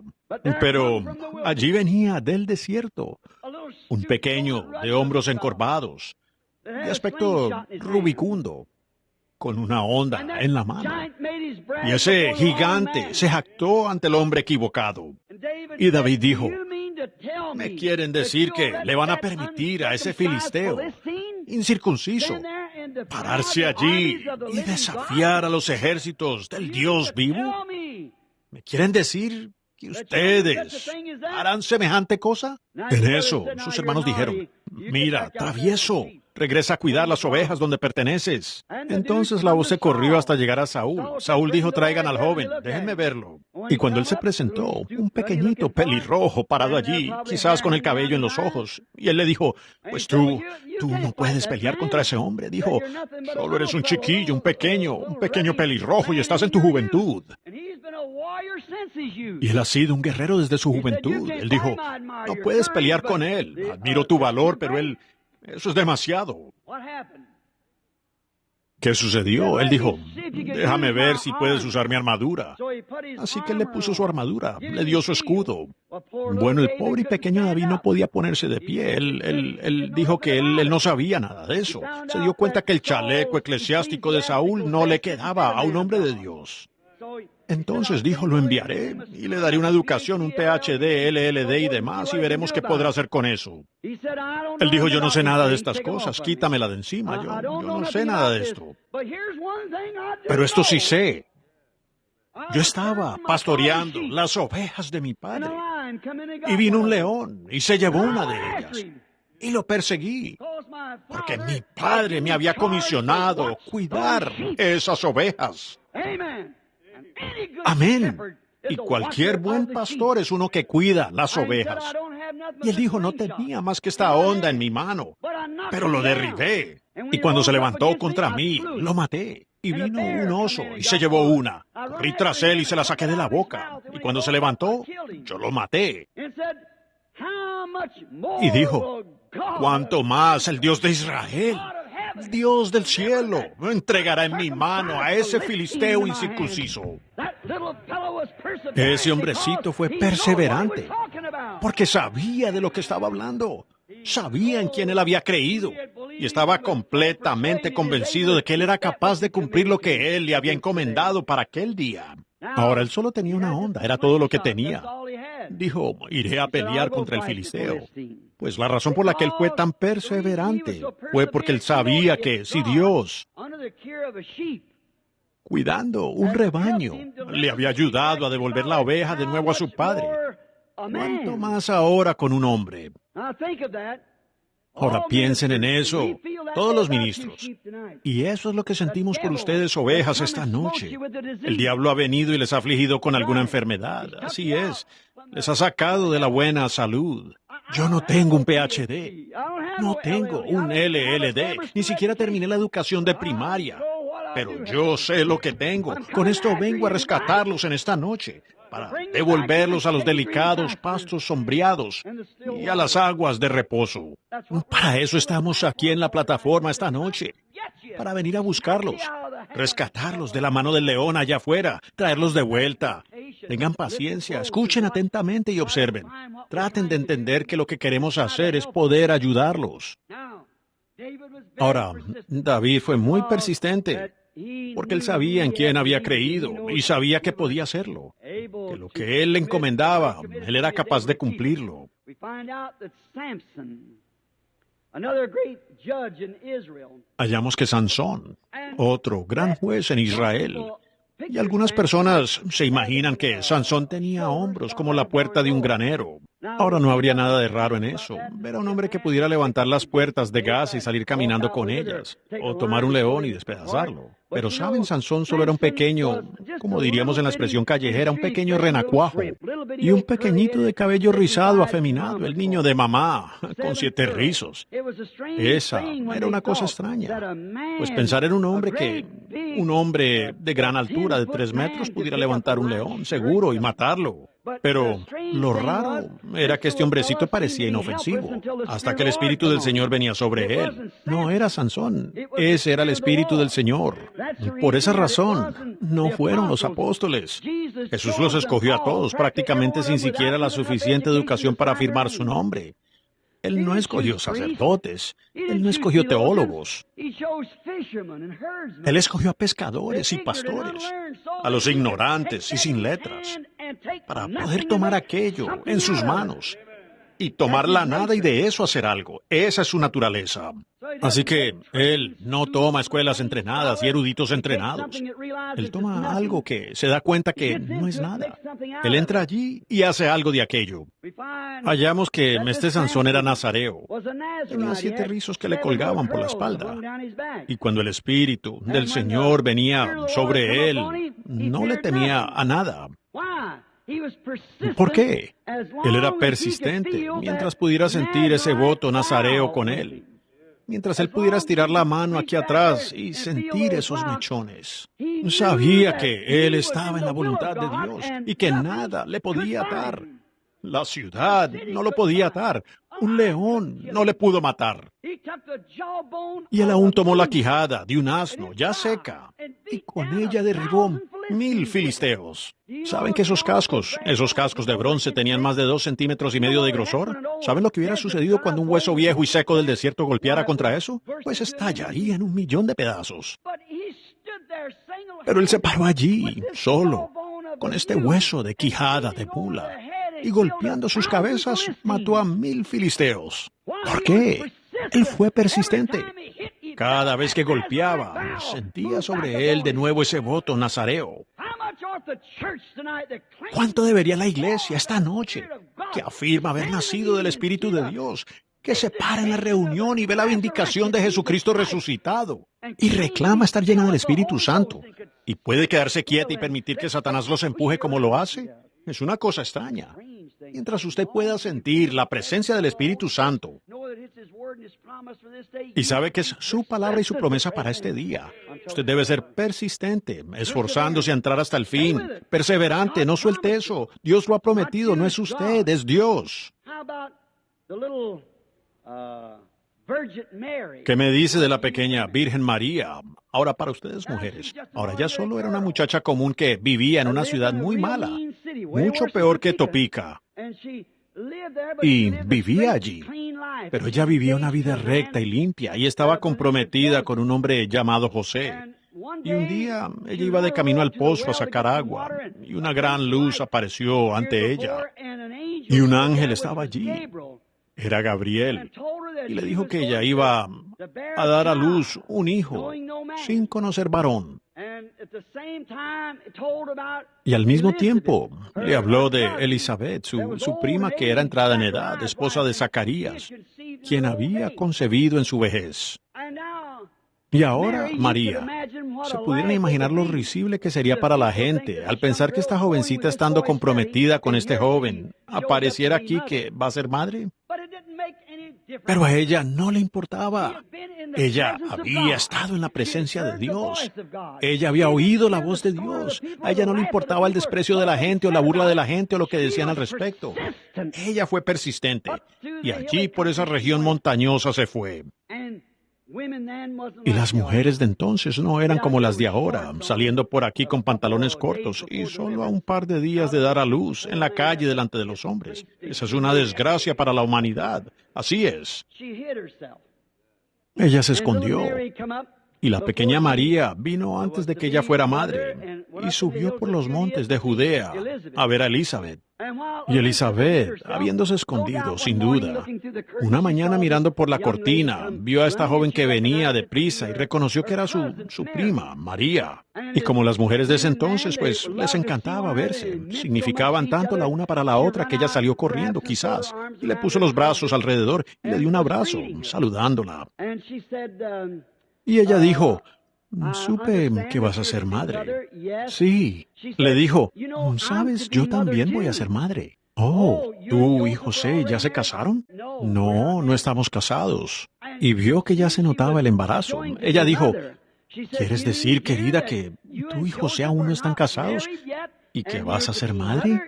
Pero allí venía del desierto, un pequeño de hombros encorvados, de aspecto rubicundo, con una honda en la mano. Y ese gigante se jactó ante el hombre equivocado. Y David dijo, ¿me quieren decir que le van a permitir a ese filisteo incircunciso pararse allí y desafiar a los ejércitos del Dios vivo? ¿Me quieren decir que ustedes harán semejante cosa? En eso, sus hermanos dijeron, mira, travieso, regresa a cuidar las ovejas donde perteneces. Entonces la voz se corrió hasta llegar a Saúl. Saúl dijo, traigan al joven, déjenme verlo. Y cuando él se presentó, un pequeñito pelirrojo parado allí, quizás con el cabello en los ojos, y él le dijo, pues tú no puedes pelear contra ese hombre. Dijo, solo eres un chiquillo, un pequeño pelirrojo y estás en tu juventud. Y él ha sido un guerrero desde su juventud. Él dijo, no puedes pelear con él. Admiro tu valor, pero eso es demasiado. ¿Qué sucedió? Él dijo, déjame ver si puedes usar mi armadura. Así que él le puso su armadura, le dio su escudo. Bueno, el pobre y pequeño David no podía ponerse de pie. Él dijo que él no sabía nada de eso. Se dio cuenta que el chaleco eclesiástico de Saúl no le quedaba a un hombre de Dios. Entonces dijo, lo enviaré y le daré una educación, un PhD, LLD y demás, y veremos qué podrá hacer con eso. Él dijo, yo no sé nada de estas cosas, quítamela de encima, yo no sé nada de esto. Pero esto sí sé. Yo estaba pastoreando las ovejas de mi padre, y vino un león y se llevó una de ellas, y lo perseguí, porque mi padre me había comisionado cuidar esas ovejas. Amén. Y cualquier buen pastor es uno que cuida las ovejas. Y él dijo, no tenía más que esta honda en mi mano, pero lo derribé. Y cuando se levantó contra mí, lo maté. Y vino un oso y se llevó una. Corrí tras él y se la saqué de la boca. Y cuando se levantó, yo lo maté. Y dijo, ¿cuánto más el Dios de Israel, Dios del cielo, entregará en mi mano a ese filisteo incircunciso? Ese hombrecito fue perseverante, porque sabía de lo que estaba hablando. Sabía en quién él había creído, y estaba completamente convencido de que él era capaz de cumplir lo que él le había encomendado para aquel día. Ahora, él solo tenía una honda, era todo lo que tenía. Dijo, iré a pelear contra el filisteo. Pues la razón por la que él fue tan perseverante fue porque él sabía que si Dios, cuidando un rebaño, le había ayudado a devolver la oveja de nuevo a su padre, ¿cuánto más ahora con un hombre? Ahora piensen en eso, todos los ministros. Y eso es lo que sentimos por ustedes, ovejas, esta noche. El diablo ha venido y les ha afligido con alguna enfermedad. Así es. Les ha sacado de la buena salud. Yo no tengo un PhD. No tengo un LLD. Ni siquiera terminé la educación de primaria. Pero yo sé lo que tengo. Con esto vengo a rescatarlos en esta noche, para devolverlos a los delicados pastos sombreados y a las aguas de reposo. Para eso estamos aquí en la plataforma esta noche, para venir a buscarlos, rescatarlos de la mano del león allá afuera, traerlos de vuelta. Tengan paciencia, escuchen atentamente y observen. Traten de entender que lo que queremos hacer es poder ayudarlos. Ahora, David fue muy persistente, porque él sabía en quién había creído y sabía que podía hacerlo, que lo que él le encomendaba, él era capaz de cumplirlo. Hallamos que Sansón, otro gran juez en Israel, y algunas personas se imaginan que Sansón tenía hombros como la puerta de un granero. Ahora no habría nada de raro en eso. Era un hombre que pudiera levantar las puertas de gas y salir caminando con ellas, o tomar un león y despedazarlo. Pero saben, Sansón solo era un pequeño, como diríamos en la expresión callejera, un pequeño renacuajo, y un pequeñito de cabello rizado afeminado, el niño de mamá, con 7 rizos. Esa era una cosa extraña, pues pensar en un hombre de gran altura, de 3 metros, pudiera levantar un león, seguro, y matarlo. Pero lo raro era que este hombrecito parecía inofensivo, hasta que el Espíritu del Señor venía sobre él. No era Sansón, ese era el Espíritu del Señor. Por esa razón, no fueron los apóstoles. Jesús los escogió a todos, prácticamente sin siquiera la suficiente educación para afirmar su nombre. Él no escogió sacerdotes, él no escogió teólogos. Él escogió a pescadores y pastores, a los ignorantes y sin letras, para poder tomar aquello en sus manos y tomar la nada y de eso hacer algo. Esa es su naturaleza. Así que él no toma escuelas entrenadas y eruditos entrenados. Él toma algo que se da cuenta que no es nada. Él entra allí y hace algo de aquello. Hallamos que este Sansón era nazareo. Tenía 7 rizos que le colgaban por la espalda. Y cuando el Espíritu del Señor venía sobre él, no le temía a nada. ¿Por qué? Él era persistente mientras pudiera sentir ese voto nazareo con él. Mientras él pudiera estirar la mano aquí atrás y sentir esos mechones. Sabía que él estaba en la voluntad de Dios y que nada le podía atar. La ciudad no lo podía atar. Un león no le pudo matar. Y él aún tomó la quijada de un asno ya seca, y con ella derribó 1000 filisteos. ¿Saben que esos cascos de bronce tenían más de 2,5 centímetros de grosor? ¿Saben lo que hubiera sucedido cuando un hueso viejo y seco del desierto golpeara contra eso? Pues estallaría en 1,000,000 de pedazos. Pero él se paró allí, solo, con este hueso de quijada de mula, y golpeando sus cabezas mató a 1000 filisteos. ¿Por qué? Él fue persistente. Cada vez que golpeaba, sentía sobre él de nuevo ese voto nazareo. ¿Cuánto debería la iglesia esta noche, que afirma haber nacido del Espíritu de Dios, que se para en la reunión y ve la vindicación de Jesucristo resucitado, y reclama estar llena del Espíritu Santo, y puede quedarse quieta y permitir que Satanás los empuje como lo hace? Es una cosa extraña. Mientras usted pueda sentir la presencia del Espíritu Santo, y sabe que es su palabra y su promesa para este día, usted debe ser persistente, esforzándose a entrar hasta el fin, perseverante, no suelte eso. Dios lo ha prometido, no es usted, es Dios. ¿Qué me dice de la pequeña Virgen María? Ahora, para ustedes mujeres, ahora ya solo era una muchacha común que vivía en una ciudad muy mala, mucho peor que Topeka. Y vivía allí, pero ella vivía una vida recta y limpia y estaba comprometida con un hombre llamado José. Y un día ella iba de camino al pozo a sacar agua y una gran luz apareció ante ella. Y un ángel estaba allí. Era Gabriel. Y le dijo que ella iba a dar a luz un hijo sin conocer varón. Y al mismo tiempo le habló de Elizabeth, su prima que era entrada en edad, esposa de Zacarías, quien había concebido en su vejez. Y ahora, María, ¿se pudieran imaginar lo risible que sería para la gente al pensar que esta jovencita, estando comprometida con este joven, apareciera aquí que va a ser madre? Pero a ella no le importaba. Ella había estado en la presencia de Dios. Ella había oído la voz de Dios. A ella no le importaba el desprecio de la gente o la burla de la gente o lo que decían al respecto. Ella fue persistente y allí por esa región montañosa se fue. Y las mujeres de entonces no eran como las de ahora, saliendo por aquí con pantalones cortos y solo a un par de días de dar a luz en la calle delante de los hombres. Esa es una desgracia para la humanidad. Así es. Ella se escondió. Y la pequeña María vino antes de que ella fuera madre y subió por los montes de Judea a ver a Elizabeth. Y Elizabeth, habiéndose escondido, sin duda, una mañana mirando por la cortina, vio a esta joven que venía deprisa y reconoció que era su prima, María. Y como las mujeres de ese entonces, pues les encantaba verse. Significaban tanto la una para la otra que ella salió corriendo, quizás, y le puso los brazos alrededor y le dio un abrazo, saludándola. Y ella dijo, supe que vas a ser madre. Sí, le dijo, ¿sabes? Yo también voy a ser madre. Oh, ¿tú y José ya se casaron? No, no estamos casados. Y vio que ya se notaba el embarazo. Ella dijo, ¿quieres decir, querida, que tú y José aún no están casados y que vas a ser madre?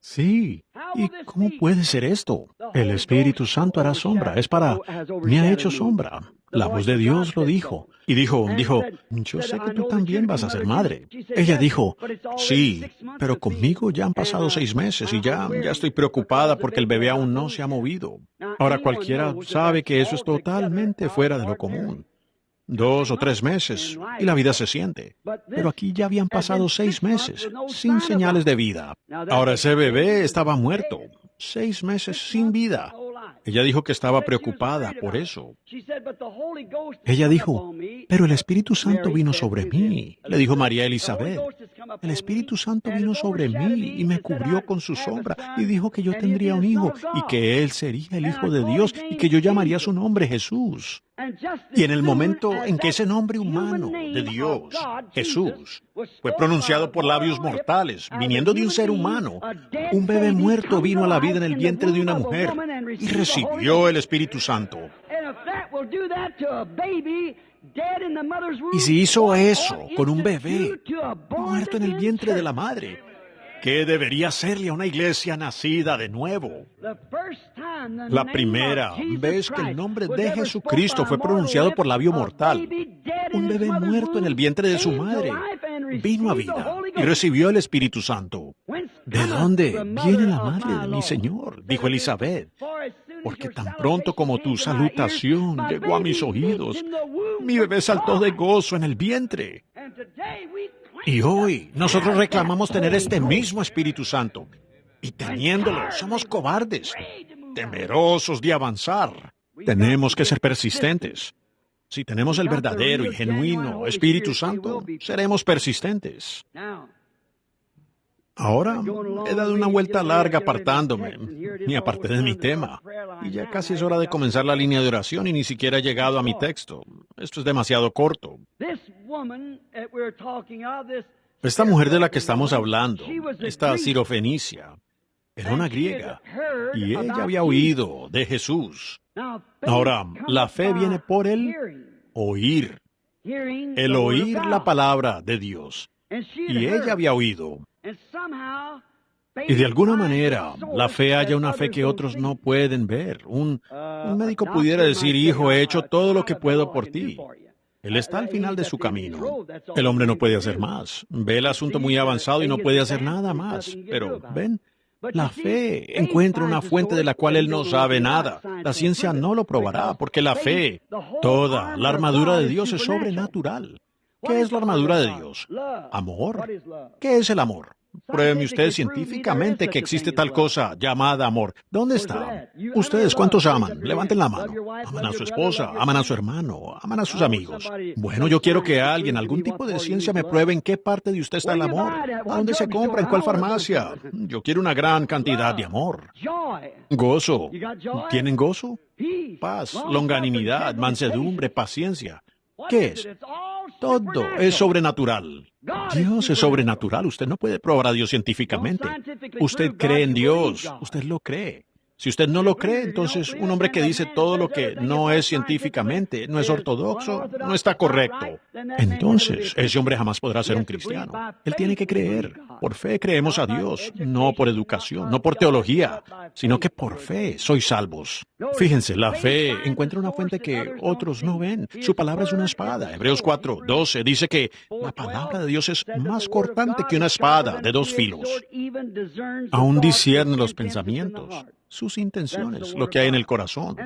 Sí. ¿Y cómo puede ser esto? El Espíritu Santo hará sombra. Me ha hecho sombra. La voz de Dios lo dijo. Y dijo, yo sé que tú también vas a ser madre. Ella dijo, sí, pero conmigo ya han pasado 6 meses y ya estoy preocupada porque el bebé aún no se ha movido. Ahora cualquiera sabe que eso es totalmente fuera de lo común. 2 o 3 meses y la vida se siente. Pero aquí ya habían pasado 6 meses, sin señales de vida. Ahora ese bebé estaba muerto, 6 meses sin vida. Ella dijo que estaba preocupada por eso. Ella dijo, pero el Espíritu Santo vino sobre mí, le dijo María Elizabeth. El Espíritu Santo vino sobre mí y me cubrió con su sombra y dijo que yo tendría un hijo y que él sería el Hijo de Dios y que yo llamaría su nombre Jesús. Y en el momento en que ese nombre humano de Dios, Jesús, fue pronunciado por labios mortales, viniendo de un ser humano, un bebé muerto vino a la vida en el vientre de una mujer y recibió el Espíritu Santo. Y si hizo eso con un bebé muerto en el vientre de la madre, ¿Qué debería serle a una iglesia nacida de nuevo? La primera vez que el nombre de Jesucristo fue pronunciado por labio mortal, un bebé muerto en el vientre de su madre vino a vida y recibió el Espíritu Santo. ¿De dónde viene la madre de mi Señor?, dijo Elizabeth. Porque tan pronto como tu salutación llegó a mis oídos, mi bebé saltó de gozo en el vientre. Y hoy nosotros reclamamos tener este mismo Espíritu Santo. Y teniéndolo, somos cobardes, temerosos de avanzar. Tenemos que ser persistentes. Si tenemos el verdadero y genuino Espíritu Santo, seremos persistentes. Ahora he dado una vuelta larga apartándome, me aparté de mi tema, y ya casi es hora de comenzar la línea de oración y ni siquiera he llegado a mi texto. Esto es demasiado corto. Esta mujer de la que estamos hablando, esta Sirofenicia, era una griega, y ella había oído de Jesús. Ahora, la fe viene por el oír, el oír la palabra de Dios. Y ella había oído. Y de alguna manera, la fe halla una fe que otros no pueden ver. Un médico pudiera decir, hijo, he hecho todo lo que puedo por ti. Él está al final de su camino. El hombre no puede hacer más. Ve el asunto muy avanzado y no puede hacer nada más. Pero, ven, la fe encuentra una fuente de la cual él no sabe nada. La ciencia no lo probará, porque la fe, toda la armadura de Dios es sobrenatural. ¿Qué es la armadura de Dios? ¿Amor? ¿Qué es el amor? Pruébeme usted científicamente que existe tal cosa llamada amor. ¿Dónde está? Ustedes, ¿cuántos aman? Levanten la mano. Aman a su esposa, aman a su hermano, aman a sus amigos. Bueno, yo quiero que alguien, algún tipo de ciencia, me pruebe en qué parte de usted está el amor. ¿A dónde se compra? ¿En cuál farmacia? Yo quiero una gran cantidad de amor. Gozo. ¿Tienen gozo? Paz, longanimidad, mansedumbre, paciencia. ¿Qué es? Todo es sobrenatural. Dios es sobrenatural. Usted no puede probar a Dios científicamente. Usted cree en Dios. Usted lo cree. Si usted no lo cree, entonces un hombre que dice todo lo que no es científicamente, no es ortodoxo, no está correcto. Entonces, ese hombre jamás podrá ser un cristiano. Él tiene que creer. Por fe creemos a Dios, no por educación, no por teología, sino que por fe sois salvos. Fíjense, la fe encuentra una fuente que otros no ven. Su palabra es una espada. Hebreos 4:12 dice que la palabra de Dios es más cortante que una espada de dos filos. Aún discierne los pensamientos, sus intenciones, lo que hay en el corazón.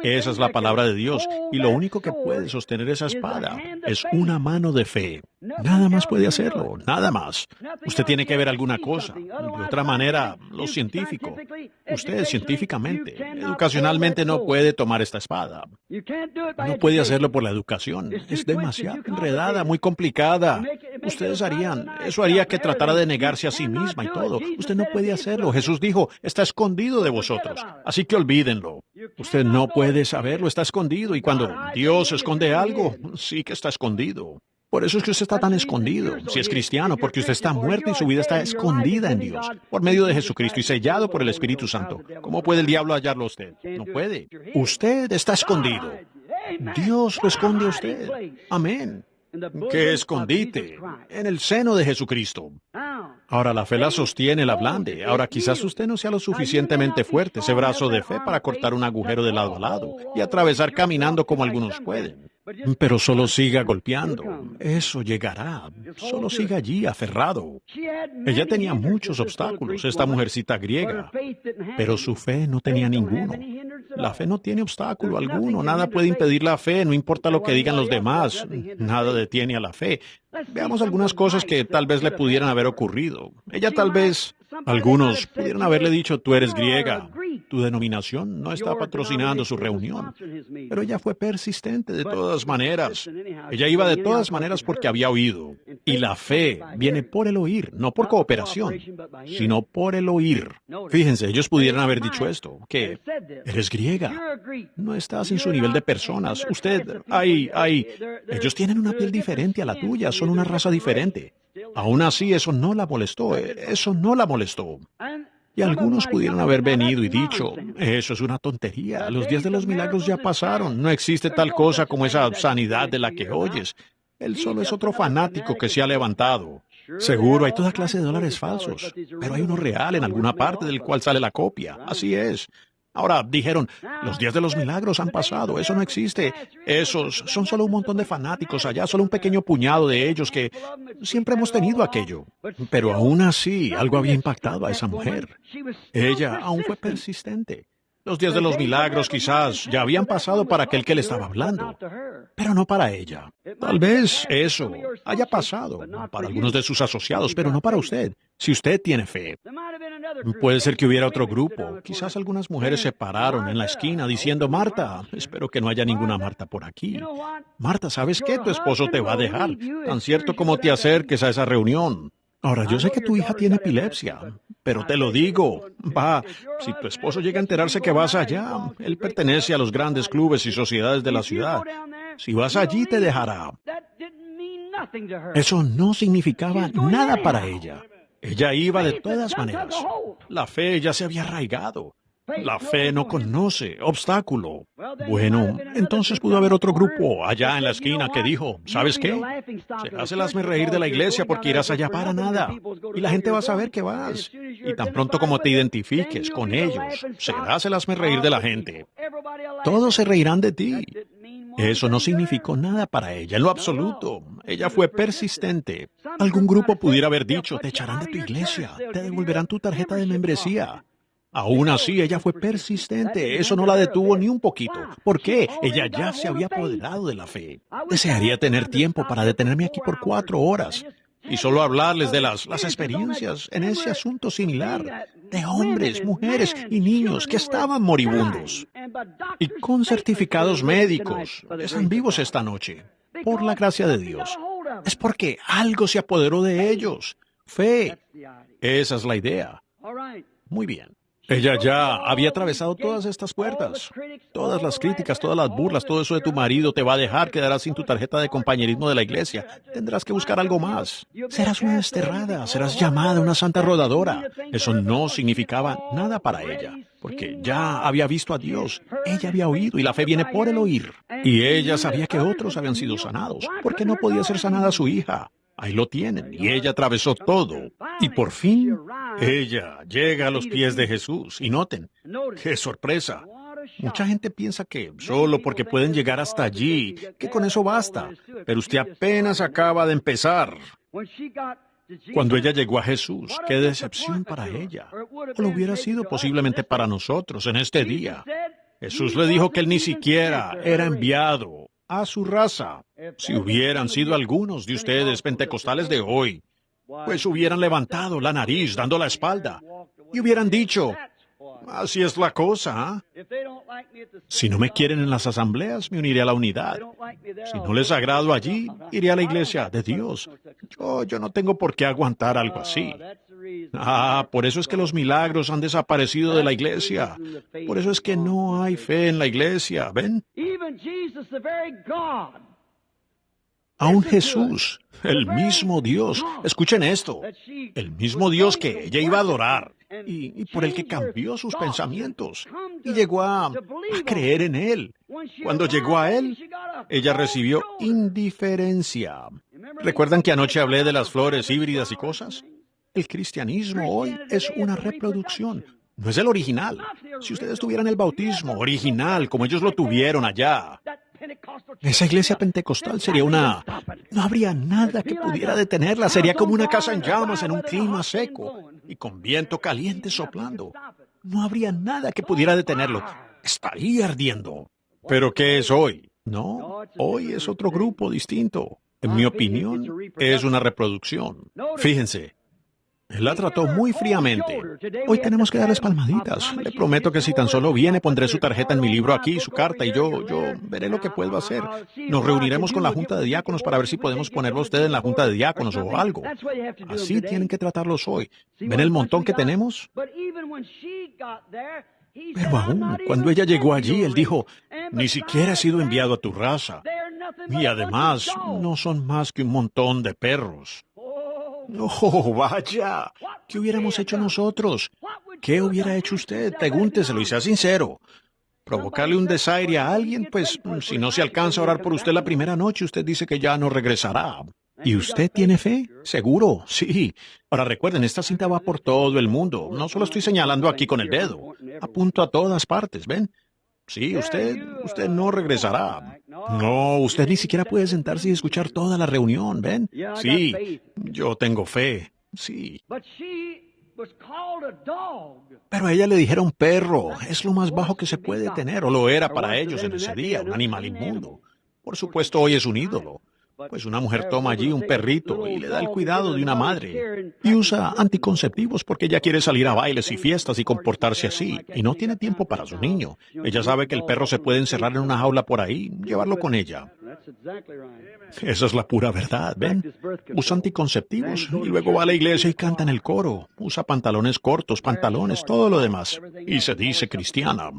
Esa es la palabra de Dios, y lo único que puede sostener esa espada es una mano de fe. Nada más puede hacerlo, nada más. Usted tiene que ver alguna cosa. De otra manera, lo científico. Usted científicamente, educacionalmente no puede tomar esta espada. No puede hacerlo por la educación. Es demasiado enredada, muy complicada. Ustedes harían, eso haría que tratara de negarse a sí misma y todo. Usted no puede hacerlo. Jesús dijo, está escondido de vosotros. Así que olvídenlo. Usted no puede saberlo, está escondido. Y cuando Dios esconde algo, sí que está escondido. Por eso es que usted está tan escondido, si es cristiano, porque usted está muerto y su vida está escondida en Dios, por medio de Jesucristo y sellado por el Espíritu Santo. ¿Cómo puede el diablo hallarlo a usted? No puede. Usted está escondido. Dios lo esconde a usted. Amén. ¡Qué escondite! En el seno de Jesucristo. Ahora la fe la sostiene, la blande. Ahora quizás usted no sea lo suficientemente fuerte, ese brazo de fe para cortar un agujero de lado a lado y atravesar caminando como algunos pueden. Pero solo siga golpeando. Eso llegará. Solo siga allí, aferrado. Ella tenía muchos obstáculos, esta mujercita griega, pero su fe no tenía ninguno. La fe no tiene obstáculo alguno. Nada puede impedir la fe, no importa lo que digan los demás. Nada detiene a la fe. Veamos algunas cosas que tal vez le pudieran haber ocurrido. Ella tal vez, algunos pudieran haberle dicho, tú eres griega. Tu denominación no está patrocinando su reunión. Pero ella fue persistente de todas maneras. Ella iba de todas maneras porque había oído. Y la fe viene por el oír, no por cooperación, sino por el oír. Fíjense, ellos pudieran haber dicho esto, que eres griega. No estás en su nivel de personas. Usted, ellos tienen una piel diferente a la tuya, son una raza diferente. Aún así, eso no la molestó, eso no la molestó. Y algunos pudieron haber venido y dicho, eso es una tontería, los días de los milagros ya pasaron, no existe tal cosa como esa sanidad de la que oyes. Él solo es otro fanático que se ha levantado. Seguro, hay toda clase de dólares falsos, pero hay uno real en alguna parte del cual sale la copia. Así es. Ahora, dijeron, los días de los milagros han pasado, eso no existe. Esos son solo un montón de fanáticos allá, solo un pequeño puñado de ellos que siempre hemos tenido aquello. Pero aún así, algo había impactado a esa mujer. Ella aún fue persistente. Los días de los milagros quizás ya habían pasado para aquel que le estaba hablando, pero no para ella. Tal vez eso haya pasado para algunos de sus asociados, pero no para usted, si usted tiene fe. Puede ser que hubiera otro grupo. Quizás algunas mujeres se pararon en la esquina diciendo, Marta, espero que no haya ninguna Marta por aquí. Marta, ¿sabes qué? Tu esposo te va a dejar, tan cierto como te acerques a esa reunión. Ahora, yo sé que tu hija tiene epilepsia, pero te lo digo, si tu esposo llega a enterarse que vas allá, él pertenece a los grandes clubes y sociedades de la ciudad. Si vas allí, te dejará. Eso no significaba nada para ella. Ella iba de todas maneras. La fe ya se había arraigado. La fe no conoce obstáculo. Bueno, entonces pudo haber otro grupo allá en la esquina que dijo, ¿sabes qué? Serás el hazme reír de la iglesia porque irás allá para nada. Y la gente va a saber que vas. Y tan pronto como te identifiques con ellos, serás el hazme reír de la gente. Todos se reirán de ti. Eso no significó nada para ella, en lo absoluto. Ella fue persistente. Algún grupo pudiera haber dicho, te echarán de tu iglesia, te devolverán tu tarjeta de membresía. Aún así, ella fue persistente. Eso no la detuvo ni un poquito. ¿Por qué? Ella ya se había apoderado de la fe. Desearía tener tiempo para detenerme aquí por 4 horas y solo hablarles de las experiencias en ese asunto similar, de hombres, mujeres y niños que estaban moribundos y con certificados médicos. Están vivos esta noche, por la gracia de Dios. Es porque algo se apoderó de ellos. Fe. Esa es la idea. Muy bien. Ella ya había atravesado todas estas puertas. Todas las críticas, todas las burlas, todo eso de tu marido te va a dejar, quedarás sin tu tarjeta de compañerismo de la iglesia. Tendrás que buscar algo más. Serás una desterrada, serás llamada una santa rodadora. Eso no significaba nada para ella, porque ya había visto a Dios. Ella había oído y la fe viene por el oír. Y ella sabía que otros habían sido sanados, porque no podía ser sanada su hija. Ahí lo tienen, y ella atravesó todo. Y por fin, ella llega a los pies de Jesús. Y noten, ¡qué sorpresa! Mucha gente piensa que solo porque pueden llegar hasta allí, que con eso basta. Pero usted apenas acaba de empezar. Cuando ella llegó a Jesús, qué decepción para ella. O lo hubiera sido posiblemente para nosotros en este día. Jesús le dijo que él ni siquiera era enviado a su raza. Si hubieran sido algunos de ustedes pentecostales de hoy, pues hubieran levantado la nariz dando la espalda y hubieran dicho, así es la cosa. Si no me quieren en las asambleas, me uniré a la unidad. Si no les agrado allí, iré a la iglesia de Dios. Yo no tengo por qué aguantar algo así. Por eso es que los milagros han desaparecido de la iglesia. Por eso es que no hay fe en la iglesia, ¿ven? Aún Jesús, el mismo Dios, escuchen esto, el mismo Dios que ella iba a adorar y por el que cambió sus pensamientos y llegó a creer en Él. Cuando llegó a Él, ella recibió indiferencia. ¿Recuerdan que anoche hablé de las flores híbridas y cosas? El cristianismo hoy es una reproducción, no es el original. Si ustedes tuvieran el bautismo original como ellos lo tuvieron allá, esa iglesia pentecostal sería no habría nada que pudiera detenerla, sería como una casa en llamas en un clima seco y con viento caliente soplando. No habría nada que pudiera detenerlo, estaría ardiendo. ¿Pero qué es hoy? No, hoy es otro grupo distinto. En mi opinión, es una reproducción. Fíjense. Él la trató muy fríamente. Hoy tenemos que darles palmaditas. Le prometo que si tan solo viene, pondré su tarjeta en mi libro aquí, su carta, y yo veré lo que puedo hacer. Nos reuniremos con la Junta de Diáconos para ver si podemos ponerlo a usted en la Junta de Diáconos o algo. Así tienen que tratarlos hoy. ¿Ven el montón que tenemos? Pero aún, cuando ella llegó allí, él dijo, ni siquiera he sido enviado a tu raza. Y además, no son más que un montón de perros. ¡Oh, vaya! ¿Qué hubiéramos hecho nosotros? ¿Qué hubiera hecho usted? Pregúnteselo y sea sincero. ¿Provocarle un desaire a alguien? Pues, si no se alcanza a orar por usted la primera noche, usted dice que ya no regresará. ¿Y usted tiene fe? ¿Seguro? Sí. Ahora recuerden, esta cinta va por todo el mundo. No solo estoy señalando aquí con el dedo. Apunto a todas partes, ¿ven? Sí, usted no regresará. No, usted ni siquiera puede sentarse y escuchar toda la reunión, ¿ven? Sí, yo tengo fe. Sí. Pero a ella le dijeron perro. Es lo más bajo que se puede tener, o lo era para ellos en ese día, un animal inmundo. Por supuesto, hoy es un ídolo. Pues una mujer toma allí un perrito y le da el cuidado de una madre. Y usa anticonceptivos porque ella quiere salir a bailes y fiestas y comportarse así. Y no tiene tiempo para su niño. Ella sabe que el perro se puede encerrar en una jaula por ahí, llevarlo con ella. Esa es la pura verdad, ¿ven? Usa anticonceptivos y luego va a la iglesia y canta en el coro. Usa pantalones cortos, pantalones, todo lo demás. Y se dice cristiana.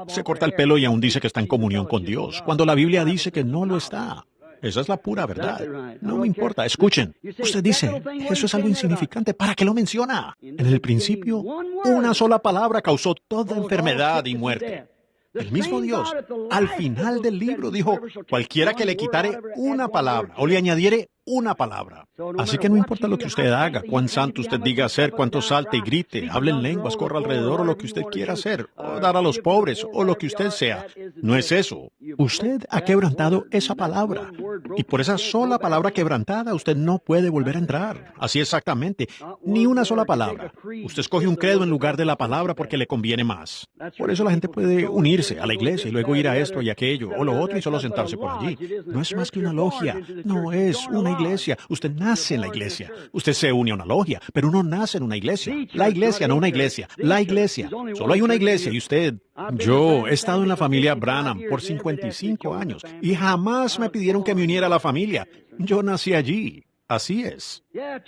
Se corta el pelo y aún dice que está en comunión con Dios, cuando la Biblia dice que no lo está. Esa es la pura verdad. No me importa. Escuchen. Usted dice, eso es algo insignificante. ¿Para qué lo menciona? En el principio, una sola palabra causó toda enfermedad y muerte. El mismo Dios, al final del libro, dijo, cualquiera que le quitare una palabra o le añadiere una palabra. Así que no importa lo que usted haga, cuán santo usted diga ser, cuánto salte y grite, hable en lenguas, corra alrededor o lo que usted quiera hacer, o dar a los pobres o lo que usted sea. No es eso. Usted ha quebrantado esa palabra. Y por esa sola palabra quebrantada, usted no puede volver a entrar. Así exactamente. Ni una sola palabra. Usted escoge un credo en lugar de la palabra porque le conviene más. Por eso la gente puede unirse a la iglesia y luego ir a esto y aquello o lo otro y solo sentarse por allí. No es más que una logia. No es una iglesia. Usted nace en la iglesia. Usted se une a una logia, pero uno nace en una iglesia. La iglesia, no una iglesia. La iglesia. Solo hay una iglesia y usted... Yo he estado en la familia Branham por 55 años y jamás me pidieron que me uniera a la familia. Yo nací allí. Así es.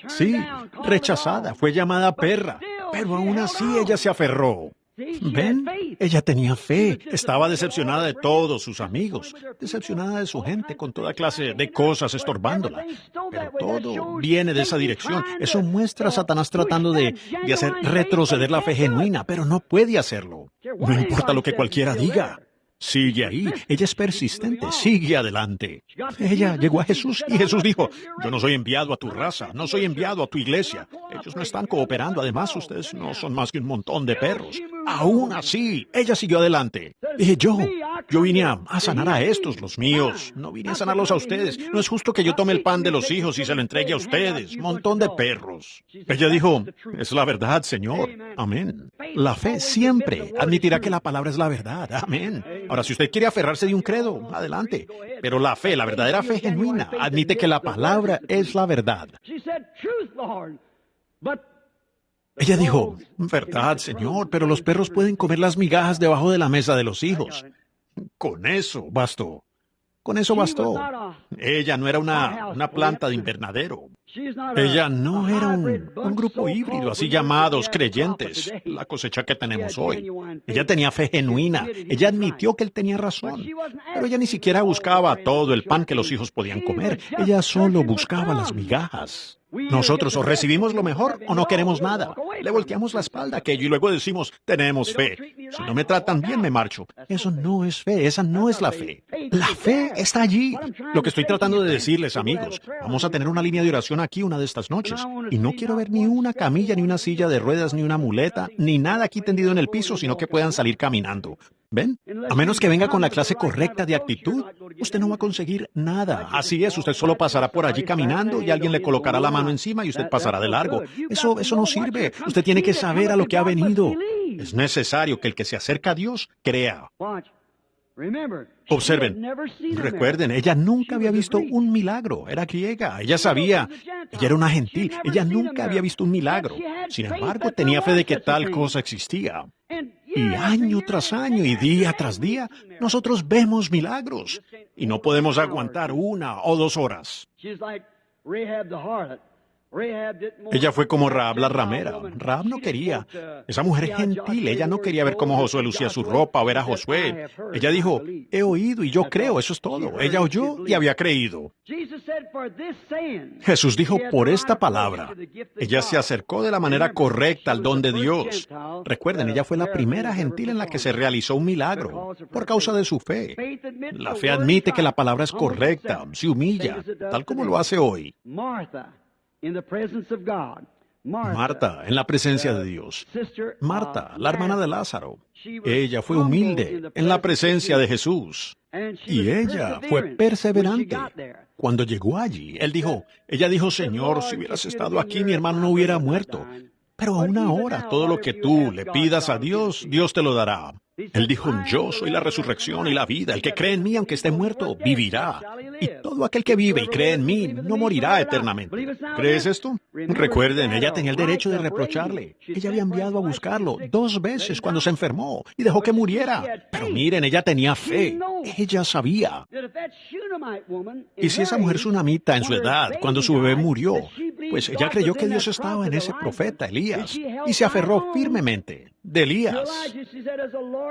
Sí, rechazada, fue llamada perra, pero aún así ella se aferró. ¿Ven? Ella tenía fe, estaba decepcionada de todos sus amigos, decepcionada de su gente con toda clase de cosas estorbándola. Pero todo viene de esa dirección. Eso muestra a Satanás tratando de hacer retroceder la fe genuina, pero no puede hacerlo. No importa lo que cualquiera diga. Sigue ahí. Ella es persistente. Sigue adelante. Ella llegó a Jesús y Jesús dijo, yo no soy enviado a tu raza, no soy enviado a tu iglesia. Ellos no están cooperando. Además, ustedes no son más que un montón de perros. Aún así, ella siguió adelante. Dije, yo vine a sanar a estos, los míos. No vine a sanarlos a ustedes. No es justo que yo tome el pan de los hijos y se lo entregue a ustedes. Montón de perros. Ella dijo, es la verdad, Señor. Amén. La fe siempre admitirá que la palabra es la verdad. Amén. Ahora, si usted quiere aferrarse de un credo, adelante. Pero la fe, la verdadera fe genuina, admite que la palabra es la verdad. Ella dijo, verdad, Señor, pero los perros pueden comer las migajas debajo de la mesa de los hijos. Con eso bastó. Con eso bastó. Ella no era una planta de invernadero. Ella no era un grupo híbrido, así llamados creyentes, la cosecha que tenemos hoy. Ella tenía fe genuina. Ella admitió que él tenía razón. Pero ella ni siquiera buscaba todo el pan que los hijos podían comer. Ella solo buscaba las migajas. Nosotros o recibimos lo mejor o no queremos nada. Le volteamos la espalda a aquello y luego decimos, tenemos fe. Si no me tratan bien, me marcho. Eso no es fe, esa no es la fe. La fe está allí. Lo que estoy tratando de decirles, amigos, vamos a tener una línea de oración aquí una de estas noches. Y no quiero ver ni una camilla, ni una silla de ruedas, ni una muleta, ni nada aquí tendido en el piso, sino que puedan salir caminando. ¿Ven? A menos que venga con la clase correcta de actitud, usted no va a conseguir nada. Así es, usted solo pasará por allí caminando y alguien le colocará la mano encima y usted pasará de largo. Eso no sirve. Usted tiene que saber a lo que ha venido. Es necesario que el que se acerca a Dios crea. Observen, recuerden, ella nunca había visto un milagro, era griega, ella sabía, ella era una gentil, ella nunca había visto un milagro. Sin embargo, tenía fe de que tal cosa existía. Y año tras año y día tras día, nosotros vemos milagros y no podemos aguantar 1 o 2 horas. Ella fue como Rahab la ramera. Rahab no quería. Esa mujer gentil, ella no quería ver cómo Josué lucía su ropa o ver a Josué. Ella dijo, he oído y yo creo, eso es todo. Ella oyó y había creído. Jesús dijo, por esta palabra, ella se acercó de la manera correcta al don de Dios. Recuerden, ella fue la primera gentil en la que se realizó un milagro, por causa de su fe. La fe admite que la palabra es correcta, se humilla, tal como lo hace hoy. Marta, en la presencia de Dios. Marta, la hermana de Lázaro. Ella fue humilde en la presencia de Jesús. Y ella fue perseverante. Cuando llegó allí, ella dijo, Señor, si hubieras estado aquí, mi hermano no hubiera muerto. Pero aún ahora, todo lo que tú le pidas a Dios, Dios te lo dará. Él dijo, yo soy la resurrección y la vida. El que cree en mí, aunque esté muerto, vivirá. Y todo aquel que vive y cree en mí, no morirá eternamente. ¿Crees esto? Recuerden, ella tenía el derecho de reprocharle. Ella había enviado a buscarlo 2 veces cuando se enfermó y dejó que muriera. Pero miren, ella tenía fe. Ella sabía. Y si esa mujer tsunamita en su edad, cuando su bebé murió, pues ella creyó que Dios estaba en ese profeta, Elías, y se aferró firmemente de Elías.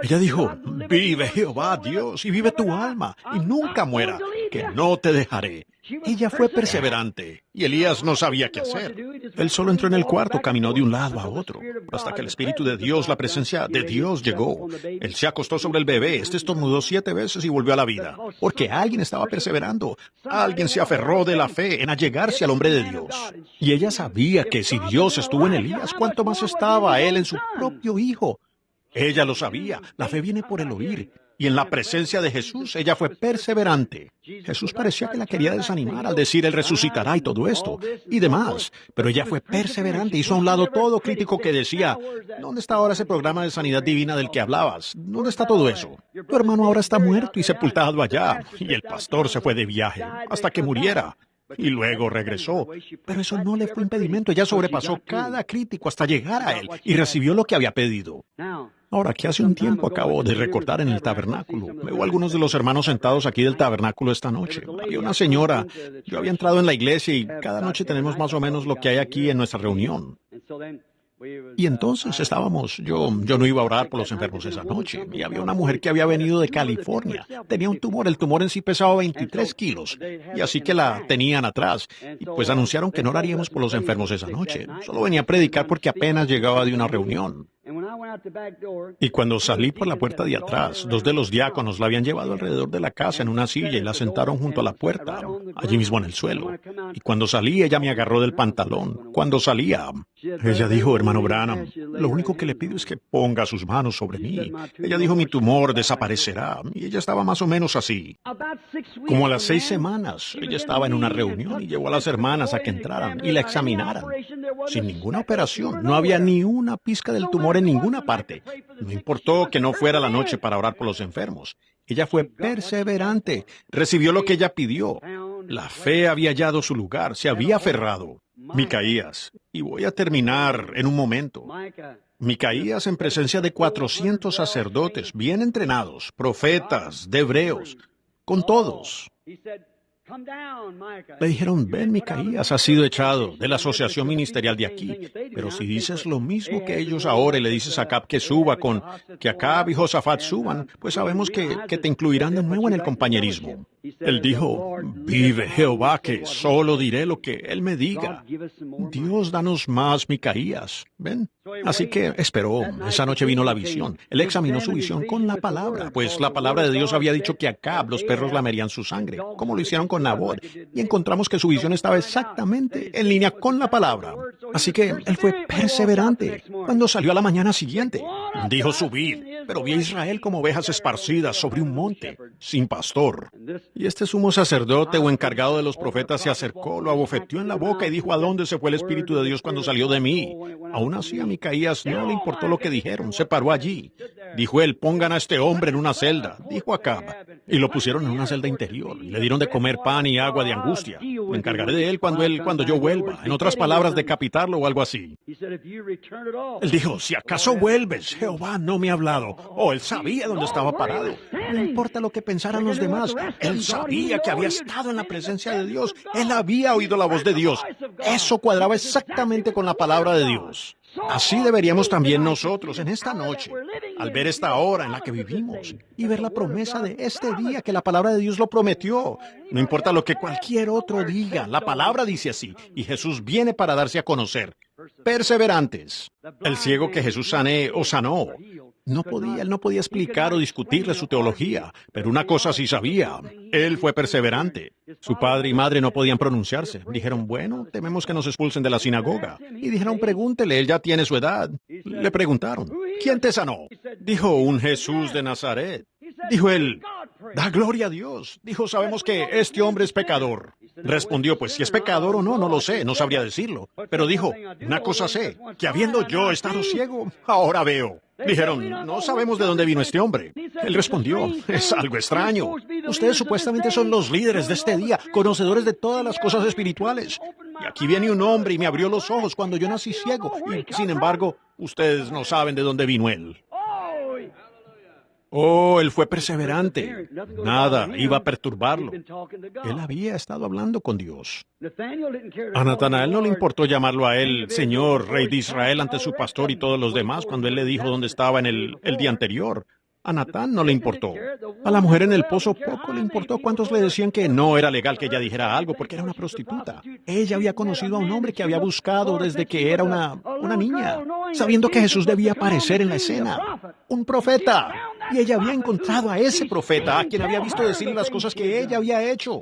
Ella dijo, vive Jehová Dios y vive tu alma y nunca muera, que no te dejaré. Ella fue perseverante y Elías no sabía qué hacer. Él solo entró en el cuarto, caminó de un lado a otro, hasta que el Espíritu de Dios, la presencia de Dios llegó. Él se acostó sobre el bebé, estornudó 7 veces y volvió a la vida, porque alguien estaba perseverando. Alguien se aferró de la fe en allegarse al hombre de Dios. Y ella sabía que si Dios estuvo en Elías, ¿cuánto más estaba él en su propio hijo? Ella lo sabía. La fe viene por el oír. Y en la presencia de Jesús, ella fue perseverante. Jesús parecía que la quería desanimar al decir, Él resucitará y todo esto, y demás. Pero ella fue perseverante, hizo a un lado todo crítico que decía, ¿dónde está ahora ese programa de sanidad divina del que hablabas? ¿Dónde está todo eso? Tu hermano ahora está muerto y sepultado allá, y el pastor se fue de viaje hasta que muriera. Y luego regresó. Pero eso no le fue impedimento. Ella sobrepasó cada crítico hasta llegar a él y recibió lo que había pedido. Ahora, que hace un tiempo acabo de recordar en el tabernáculo. Veo a algunos de los hermanos sentados aquí del tabernáculo esta noche. Había una señora. Yo había entrado en la iglesia y cada noche tenemos más o menos lo que hay aquí en nuestra reunión. Y entonces yo no iba a orar por los enfermos esa noche. Y había una mujer que había venido de California. Tenía un tumor. El tumor en sí pesaba 23 kilos. Y así que la tenían atrás. Y pues anunciaron que no oraríamos por los enfermos esa noche. Solo venía a predicar porque apenas llegaba de una reunión. Y cuando salí por la puerta de atrás, 2 de los diáconos la habían llevado alrededor de la casa en una silla y la sentaron junto a la puerta, allí mismo en el suelo. Y cuando salí, ella me agarró del pantalón. Cuando salía, ella dijo, hermano Branham, lo único que le pido es que ponga sus manos sobre mí. Ella dijo, mi tumor desaparecerá. Y ella estaba más o menos así. Como a las 6 semanas, ella estaba en una reunión y llevó a las hermanas a que entraran y la examinaran. Sin ninguna operación, no había ni una pizca del tumor en ninguna parte. No importó que no fuera la noche para orar por los enfermos. Ella fue perseverante, recibió lo que ella pidió. La fe había hallado su lugar, se había aferrado. Micaías, y voy a terminar en un momento. Micaías en presencia de 400 sacerdotes bien entrenados, profetas, de hebreos, con todos. Le dijeron, ven, Micaías, has sido echado de la asociación ministerial de aquí. Pero si dices lo mismo que ellos ahora y le dices a Acab que suba que Acab y Josafat suban, pues sabemos que te incluirán de nuevo en el compañerismo. Él dijo, vive Jehová, que solo diré lo que él me diga. Dios, danos más, Micaías. ¿Ven? Así que esperó. Esa noche vino la visión. Él examinó su visión con la palabra, pues la palabra de Dios había dicho que a Acab los perros lamerían su sangre, como lo hicieron con Nabot, y encontramos que su visión estaba exactamente en línea con la palabra. Así que él fue perseverante. Cuando salió a la mañana siguiente, dijo, subid, pero vi a Israel como ovejas esparcidas sobre un monte, sin pastor. Y este sumo sacerdote o encargado de los profetas se acercó, lo abofeteó en la boca y dijo, ¿a dónde se fue el Espíritu de Dios cuando salió de mí? Aún así a Micaías no le importó lo que dijeron, se paró allí. Dijo él, pongan a este hombre en una celda, dijo Acab, y lo pusieron en una celda interior, y le dieron de comer pan y agua de angustia. Me encargaré de él cuando yo vuelva, en otras palabras, decapitarlo o algo así. Él dijo, si acaso vuelves, Jehová no me ha hablado. Oh, él sabía dónde estaba parado. No importa lo que pensaran los demás, él sabía que había estado en la presencia de Dios, él había oído la voz de Dios. Eso cuadraba exactamente con la palabra de Dios. Así deberíamos también nosotros en esta noche, al ver esta hora en la que vivimos y ver la promesa de este día que la palabra de Dios lo prometió. No importa lo que cualquier otro diga, la palabra dice así, y Jesús viene para darse a conocer. Perseverantes. El ciego que Jesús sanó. Él no podía explicar o discutirle su teología, pero una cosa sí sabía, él fue perseverante. Su padre y madre no podían pronunciarse. Dijeron, bueno, tememos que nos expulsen de la sinagoga. Y dijeron, pregúntele, él ya tiene su edad. Le preguntaron, ¿quién te sanó? Dijo, un Jesús de Nazaret. Dijo él, da gloria a Dios. Dijo, sabemos que este hombre es pecador. Respondió, pues si es pecador o no, no lo sé, no sabría decirlo. Pero dijo, una cosa sé, que habiendo yo estado ciego, ahora veo. Dijeron, no sabemos de dónde vino este hombre. Él respondió, es algo extraño. Ustedes supuestamente son los líderes de este día, conocedores de todas las cosas espirituales. Y aquí viene un hombre y me abrió los ojos cuando yo nací ciego. Y sin embargo, ustedes no saben de dónde vino él. Oh, él fue perseverante. Nada iba a perturbarlo. Él había estado hablando con Dios. A Natanael no le importó llamarlo a él Señor, Rey de Israel, ante su pastor y todos los demás cuando él le dijo dónde estaba en el día anterior. A Natán no le importó. A la mujer en el pozo poco le importó cuántos le decían que no era legal que ella dijera algo porque era una prostituta. Ella había conocido a un hombre que había buscado desde que era una niña, sabiendo que Jesús debía aparecer en la escena. Un profeta. Y ella había encontrado a ese profeta, a quien había visto decirle las cosas que ella había hecho.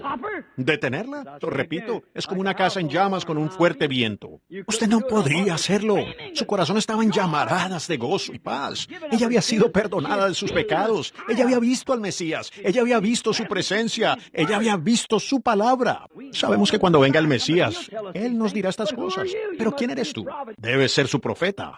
¿Detenerla? Lo repito, es como una casa en llamas con un fuerte viento. Usted no podría hacerlo. Su corazón estaba en llamaradas de gozo y paz. Ella había sido perdonada de sus pecados. Ella había visto al Mesías. Ella había visto su presencia. Ella había visto su palabra. Sabemos que cuando venga el Mesías, Él nos dirá estas cosas. Pero ¿quién eres tú? Debes ser su profeta.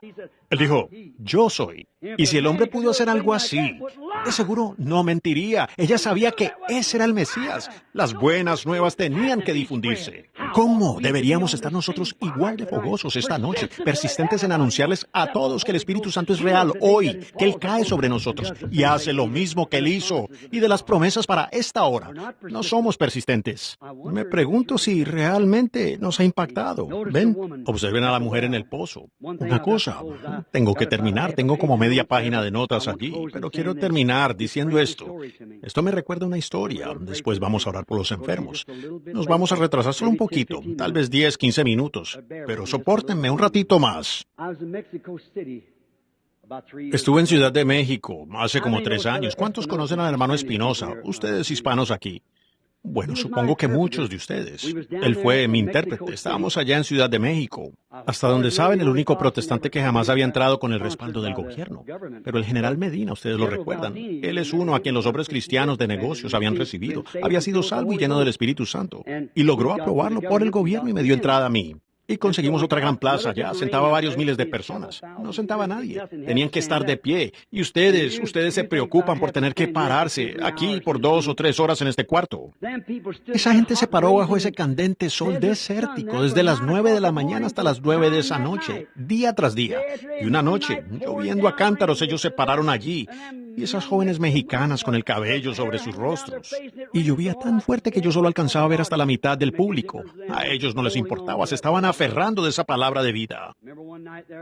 Él dijo, yo soy. Y si el hombre pudo hacer algo así, de seguro no mentiría. Ella sabía que ese era el Mesías. Las buenas nuevas tenían que difundirse. ¿Cómo deberíamos estar nosotros igual de fogosos esta noche, persistentes en anunciarles a todos que el Espíritu Santo es real hoy, que Él cae sobre nosotros y hace lo mismo que Él hizo, y de las promesas para esta hora? No somos persistentes. Me pregunto si realmente nos ha impactado. Ven, observen a la mujer en el pozo. Una cosa, tengo que terminar, tengo como media página de notas allí, pero quiero terminar diciendo esto. Esto me recuerda una historia. Después vamos a orar por los enfermos. Nos vamos a retrasar solo un poquito, tal vez 10, 15 minutos, pero sopórtenme un ratito más. Estuve en Ciudad de México hace como 3 años. ¿Cuántos conocen al hermano Espinosa? Ustedes hispanos aquí. Bueno, supongo que muchos de ustedes. Él fue mi intérprete. Estábamos allá en Ciudad de México. Hasta donde saben, el único protestante que jamás había entrado con el respaldo del gobierno. Pero el general Medina, ustedes lo recuerdan. Él es uno a quien los hombres cristianos de negocios habían recibido. Había sido salvo y lleno del Espíritu Santo. Y logró aprobarlo por el gobierno y me dio entrada a mí. Y conseguimos otra gran plaza allá. Sentaba varios miles de personas. No sentaba a nadie. Tenían que estar de pie. Y ustedes se preocupan por tener que pararse aquí por 2 o 3 horas en este cuarto. Esa gente se paró bajo ese candente sol desértico desde las 9 de la mañana hasta las 9 de esa noche, día tras día. Y una noche, lloviendo a cántaros, ellos se pararon allí. Y esas jóvenes mexicanas con el cabello sobre sus rostros. Y llovía tan fuerte que yo solo alcanzaba a ver hasta la mitad del público. A ellos no les importaba, se estaban aferrando de esa palabra de vida.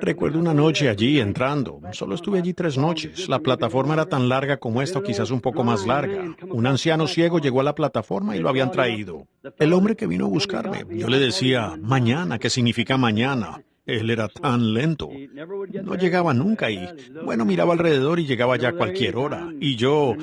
Recuerdo una noche allí entrando. Solo estuve allí 3 noches. La plataforma era tan larga como esta o quizás un poco más larga. Un anciano ciego llegó a la plataforma y lo habían traído. El hombre que vino a buscarme. Yo le decía, mañana, ¿qué significa mañana? Él era tan lento. No llegaba nunca y, bueno, miraba alrededor y llegaba ya a cualquier hora. Y yo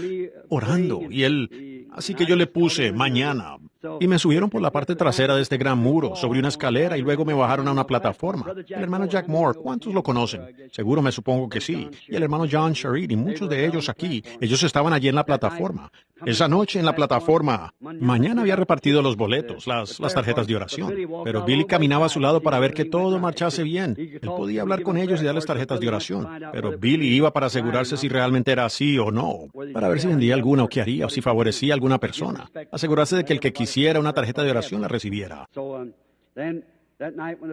orando y él... Así que yo le puse mañana. Y me subieron por la parte trasera de este gran muro, sobre una escalera, y luego me bajaron a una plataforma. El hermano Jack Moore, ¿cuántos lo conocen? Seguro me supongo que sí. Y el hermano John Sherritt, y muchos de ellos aquí. Ellos estaban allí en la plataforma. Esa noche en la plataforma, mañana había repartido los boletos, las tarjetas de oración. Pero Billy caminaba a su lado para ver que todo marchase bien. Él podía hablar con ellos y darles tarjetas de oración. Pero Billy iba para asegurarse si realmente era así o no. Para ver si vendía alguna o qué haría, o si favorecía a alguna persona. Asegurarse de que el que quisiera una tarjeta de oración la recibiera.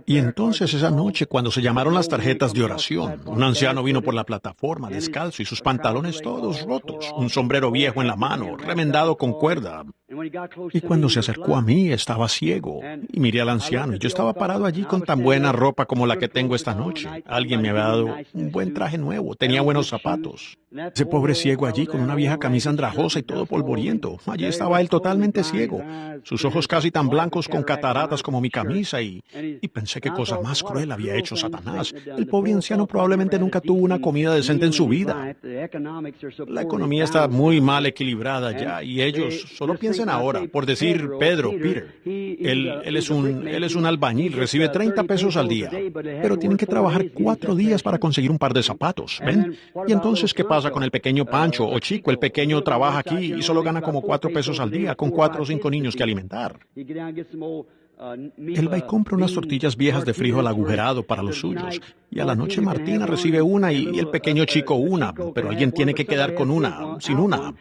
Y entonces esa noche, cuando se llamaron las tarjetas de oración, un anciano vino por la plataforma descalzo y sus pantalones todos rotos, un sombrero viejo en la mano, remendado con cuerda. Y cuando se acercó a mí, estaba ciego. Y miré al anciano, y yo estaba parado allí con tan buena ropa como la que tengo esta noche. Alguien me había dado un buen traje nuevo, tenía buenos zapatos. Ese pobre ciego allí con una vieja camisa andrajosa y todo polvoriento. Allí estaba él totalmente ciego, sus ojos casi tan blancos con cataratas como mi camisa, y pensé qué cosa más cruel había hecho Satanás. El pobre anciano probablemente nunca tuvo una comida decente en su vida. La economía está muy mal equilibrada ya, y ellos solo piensan ahora, por decir Peter. Él es un albañil, recibe 30 pesos al día, pero tienen que trabajar 4 días para conseguir un par de zapatos, ¿ven? Y entonces, ¿qué pasa con el pequeño Pancho o Chico? El pequeño trabaja aquí y solo gana como 4 pesos al día, con 4 o 5 niños que alimentar. Él va y compra unas tortillas viejas de frijol agujerado para los suyos, y a la noche Martina recibe una y el pequeño Chico una, pero alguien tiene que quedar con una, sin una.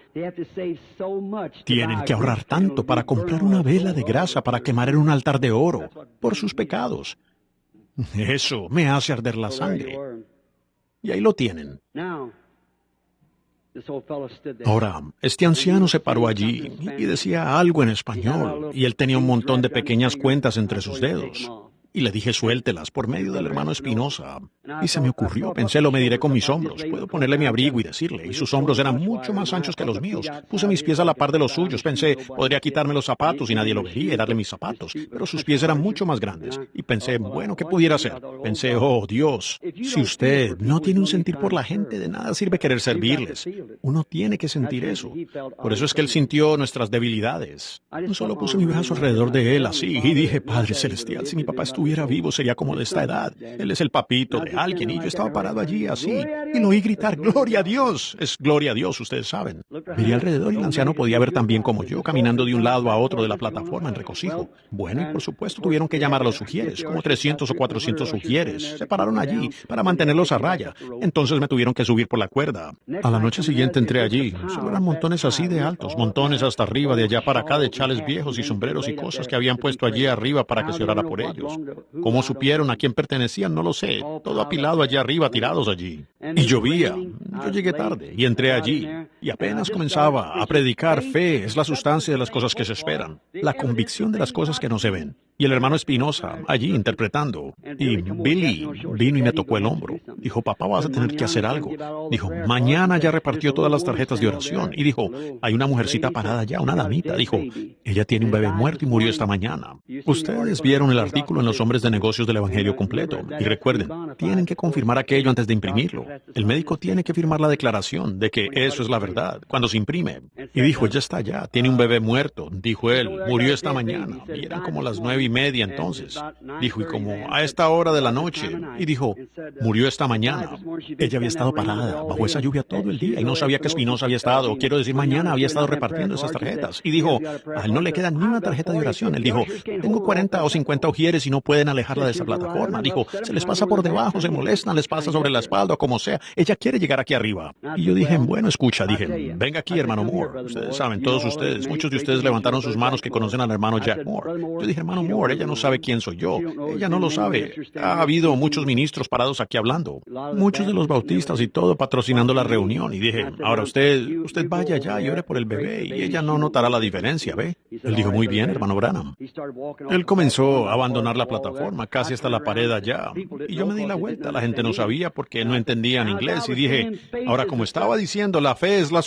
Tienen que ahorrar tanto para comprar una vela de grasa para quemar en un altar de oro, por sus pecados. Eso me hace arder la sangre. Y ahí lo tienen. Ahora, este anciano se paró allí y decía algo en español, y él tenía un montón de pequeñas cuentas entre sus dedos. Y le dije, suéltelas, por medio del hermano Espinosa. Y se me ocurrió, pensé, lo mediré con mis hombros. Puedo ponerle mi abrigo y decirle. Y sus hombros eran mucho más anchos que los míos. Puse mis pies a la par de los suyos. Pensé, podría quitarme los zapatos y nadie lo vería y darle mis zapatos. Pero sus pies eran mucho más grandes. Y pensé, bueno, ¿qué pudiera hacer? Pensé, oh, Dios, si usted no tiene un sentir por la gente, de nada sirve querer servirles. Uno tiene que sentir eso. Por eso es que él sintió nuestras debilidades. Solo puse mi brazo alrededor de él así y dije, Padre Celestial, si mi papá estuviera vivo sería como de esta edad. Él es el papito de alguien y yo estaba parado allí así y lo oí gritar, ¡Gloria a Dios! Es gloria a Dios, ustedes saben. Miré alrededor y el anciano podía ver tan bien como yo, caminando de un lado a otro de la plataforma en regocijo. Bueno, y por supuesto tuvieron que llamar a los sugieres, como 300 o 400 sugieres. Se pararon allí para mantenerlos a raya. Entonces me tuvieron que subir por la cuerda. A la noche siguiente entré allí. Solo eran montones así de altos, montones hasta arriba, de allá para acá, de chales viejos y sombreros y cosas que habían puesto allí arriba para que se orara por ellos. ¿Cómo supieron a quién pertenecían? No lo sé. Todo apilado allí arriba, tirados allí. Y llovía. Yo llegué tarde y entré allí. Y apenas comenzaba a predicar. Fe es la sustancia de las cosas que se esperan. La convicción de las cosas que no se ven. Y el hermano Espinosa, allí interpretando. Y Billy vino y me tocó el hombro. Dijo, papá, vas a tener que hacer algo. Dijo, mañana ya repartió todas las tarjetas de oración. Y dijo, hay una mujercita parada allá, una damita. Dijo, ella tiene un bebé muerto y murió esta mañana. Ustedes vieron el artículo en Los Hombres de Negocios del Evangelio Completo. Y recuerden, tienen que confirmar aquello antes de imprimirlo. El médico tiene que firmar la declaración de que eso es la verdad cuando se imprime. Y dijo, ella está allá, tiene un bebé muerto. Dijo él, murió esta mañana. Y eran como las 9:30 entonces. Dijo, y como a esta hora de la noche. Y dijo, murió esta mañana. Ella había estado parada bajo esa lluvia todo el día y no sabía que Espinosa había estado. Quiero decir, mañana había estado repartiendo esas tarjetas. Y dijo, a él no le queda ni una tarjeta de oración. Él dijo, tengo 40 o 50 ujieres y no pueden alejarla de esa plataforma. Dijo, se les pasa por debajo, se molestan, les pasa sobre la espalda o como sea. Ella quiere llegar aquí arriba. Y yo dije, bueno, escucha, dije, venga aquí, hermano Moore. Ustedes saben, todos ustedes, muchos de ustedes levantaron sus manos que conocen al hermano Jack Moore. Yo dije, hermano Moore, ella no sabe quién soy yo. Ella no lo sabe. Ha habido muchos ministros parados aquí hablando. Muchos de los bautistas y todo patrocinando la reunión. Y dije, ahora usted vaya allá y ore por el bebé y ella no notará la diferencia, ¿ve? Él dijo, muy bien, hermano Branham. Él comenzó a abandonar la plataforma casi hasta la pared allá. Y yo me di la vuelta. La gente no sabía porque no entendían inglés. Y dije, ahora como estaba diciendo, la fe es la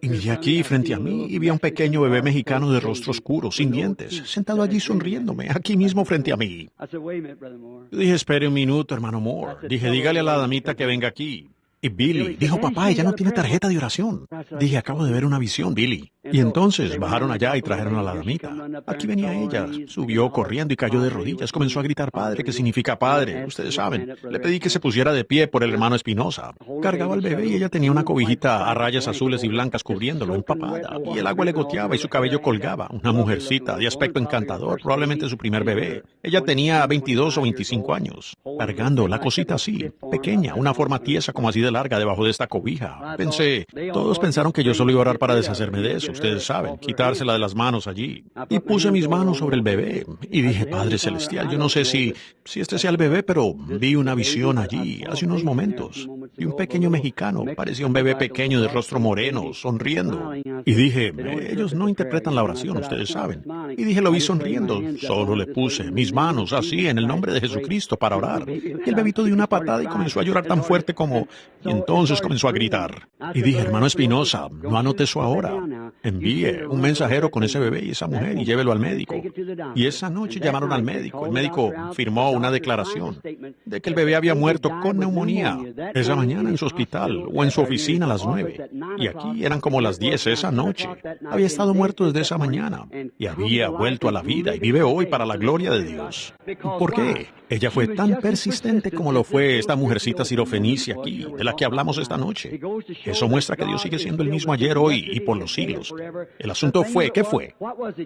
Y miré aquí frente a mí y vi a un pequeño bebé mexicano de rostro oscuro, sin dientes, sentado allí sonriéndome, aquí mismo frente a mí. Yo dije, espere un minuto, hermano Moore. Dije, dígale a la damita que venga aquí. Y Billy dijo, papá, ella no tiene tarjeta de oración. Dije, acabo de ver una visión, Billy. Y entonces bajaron allá y trajeron a la damita. Aquí venía ella, subió corriendo y cayó de rodillas. Comenzó a gritar, padre, ¿qué significa padre? Ustedes saben. Le pedí que se pusiera de pie por el hermano Espinosa. Cargaba al bebé y ella tenía una cobijita a rayas azules y blancas cubriéndolo, empapada. Y el agua le goteaba y su cabello colgaba. Una mujercita de aspecto encantador, probablemente su primer bebé. Ella tenía 22 o 25 años. Cargando la cosita así, pequeña, una forma tiesa como así de larga debajo de esta cobija. Pensé, todos pensaron que yo solo iba a orar para deshacerme de eso, ustedes saben, quitársela de las manos allí. Y puse mis manos sobre el bebé y dije, Padre Celestial, yo no sé si este sea el bebé, pero vi una visión allí hace unos momentos. Y un pequeño mexicano, parecía un bebé pequeño de rostro moreno, sonriendo. Y dije, ellos no interpretan la oración, ustedes saben. Y dije, lo vi sonriendo, solo le puse mis manos así en el nombre de Jesucristo para orar. Y el bebito dio una patada y comenzó a llorar tan fuerte como... Y entonces comenzó a gritar. Y dije, hermano Espinosa, no anote eso ahora. Envíe un mensajero con ese bebé y esa mujer y llévelo al médico. Y esa noche llamaron al médico. El médico firmó una declaración de que el bebé había muerto con neumonía esa mañana en su hospital o en su oficina a las 9. Y aquí eran como las 10 esa noche. Había estado muerto desde esa mañana y había vuelto a la vida y vive hoy para la gloria de Dios. ¿Por qué? Ella fue tan persistente como lo fue esta mujercita sirofenicia aquí, de la que hablamos esta noche. Eso muestra que Dios sigue siendo el mismo ayer, hoy y por los siglos. El asunto fue, ¿qué fue?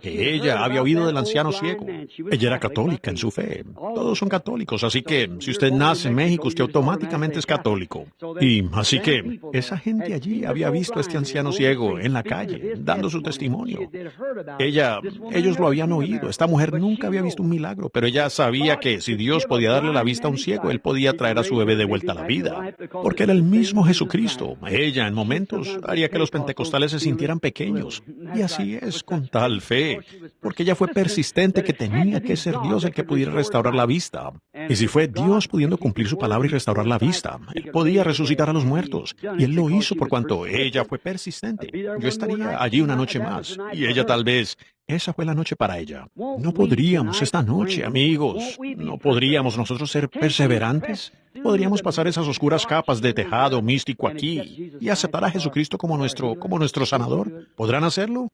Que ella había oído del anciano ciego. Ella era católica en su fe. Todos son católicos, así que si usted nace en México, usted automáticamente es católico. Y así que esa gente allí había visto a este anciano ciego en la calle, dando su testimonio. Ellos lo habían oído. Esta mujer nunca había visto un milagro, pero ella sabía que si Dios podía darle la vista a un ciego, Él podía traer a su bebé de vuelta a la vida. Porque era el mismo Jesucristo. Ella, en momentos, haría que los pentecostales se sintieran pequeños. Y así es, con tal fe. Porque ella fue persistente que tenía que ser Dios el que pudiera restaurar la vista. Y si fue Dios pudiendo cumplir su palabra y restaurar la vista, Él podía resucitar a los muertos. Y Él lo hizo por cuanto ella fue persistente. Yo estaría allí una noche más. Y ella tal vez... Esa fue la noche para ella. No podríamos esta noche, amigos. No podríamos nosotros ser perseverantes. Podríamos pasar esas oscuras capas de tejado místico aquí y aceptar a Jesucristo como nuestro sanador. ¿Podrán hacerlo?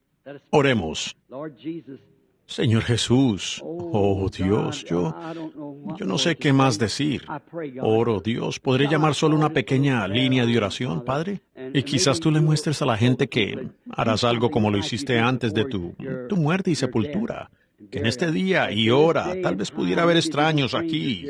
Oremos. Señor Jesús, oh Dios, yo no sé qué más decir. Oro, Dios, ¿podré llamar solo una pequeña línea de oración, Padre? Y quizás tú le muestres a la gente que harás algo como lo hiciste antes de tu muerte y sepultura. Que en este día y hora tal vez pudiera haber extraños aquí,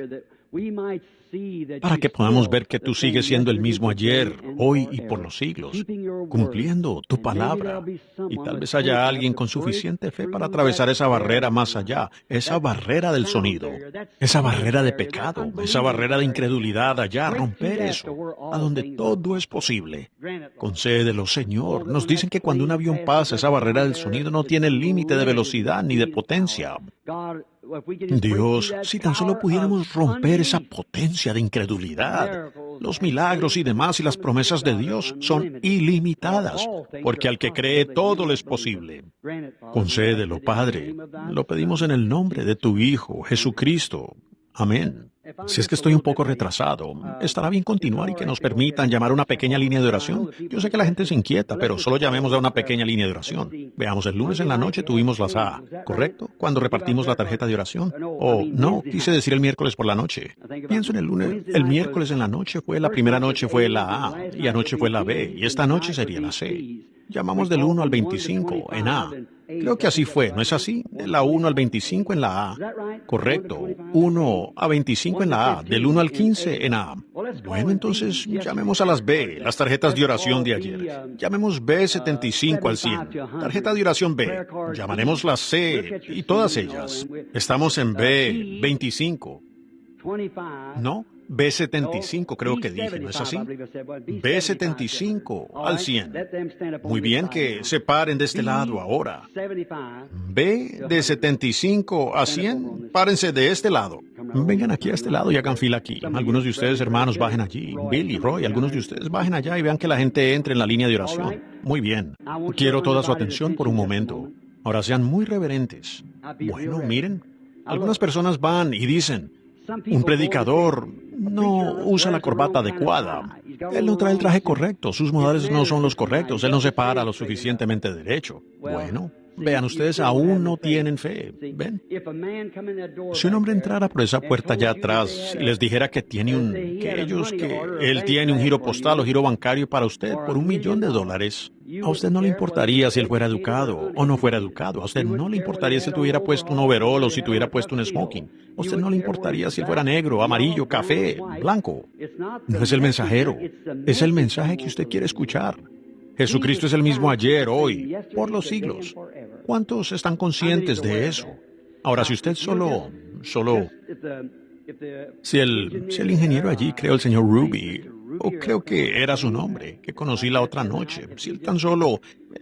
para que podamos ver que tú sigues siendo el mismo ayer, hoy y por los siglos, cumpliendo tu palabra. Y tal vez haya alguien con suficiente fe para atravesar esa barrera más allá, esa barrera del sonido, esa barrera de pecado, esa barrera de incredulidad allá, romper eso, a donde todo es posible. Concédelo, Señor. Nos dicen que cuando un avión pasa esa barrera del sonido no tiene límite de velocidad ni de potencia. Dios, si tan solo pudiéramos romper esa potencia de incredulidad, los milagros y demás y las promesas de Dios son ilimitadas, porque al que cree todo le es posible. Concédelo, Padre. Lo pedimos en el nombre de tu Hijo, Jesucristo. Amén. Si es que estoy un poco retrasado, ¿estará bien continuar y que nos permitan llamar a una pequeña línea de oración? Yo sé que la gente se inquieta, pero solo llamemos a una pequeña línea de oración. Veamos, el lunes en la noche tuvimos las A, ¿correcto? Cuando repartimos la tarjeta de oración. O, no, quise decir el miércoles por la noche. Pienso en el lunes. El miércoles en la noche la primera noche fue la A, y anoche fue la B, y esta noche sería la C. Llamamos del 1 al 25 en A. Creo que así fue, ¿no es así? De la 1 al 25 en la A. Correcto. 1 a 25 en la A. Del 1 al 15 en A. Bueno, entonces llamemos a las B, las tarjetas de oración de ayer. Llamemos B75 al 100. Tarjeta de oración B. Llamaremos la C y todas ellas. Estamos en B25. ¿No? B75 creo que dije, ¿no es así? B75 al 100. Muy bien, que se paren de este lado ahora. B de 75 a 100, párense de este lado. Vengan aquí a este lado y hagan fila aquí. Algunos de ustedes, hermanos, bajen allí. Billy, Roy, algunos de ustedes bajen allá y vean que la gente entre en la línea de oración. Muy bien. Quiero toda su atención por un momento. Ahora sean muy reverentes. Bueno, miren. Algunas personas van y dicen, un predicador no usa la corbata adecuada. Él no trae el traje correcto, sus modales no son los correctos, él no se para lo suficientemente derecho. Bueno, vean, ustedes aún no tienen fe, ¿ven? Si un hombre entrara por esa puerta allá atrás y les dijera que él tiene un giro postal o giro bancario para usted por $1,000,000, a usted no le importaría si él fuera educado o no fuera educado, a usted no le importaría si él tuviera puesto un overol o si tuviera puesto un smoking, a usted no le importaría si él fuera negro, amarillo, café, blanco. No es el mensajero, es el mensaje que usted quiere escuchar. Jesucristo es el mismo ayer, hoy, por los siglos. ¿Cuántos están conscientes de eso? Ahora, si usted si el ingeniero allí creó el señor Ruby, o creo que era su nombre, que conocí la otra noche, si él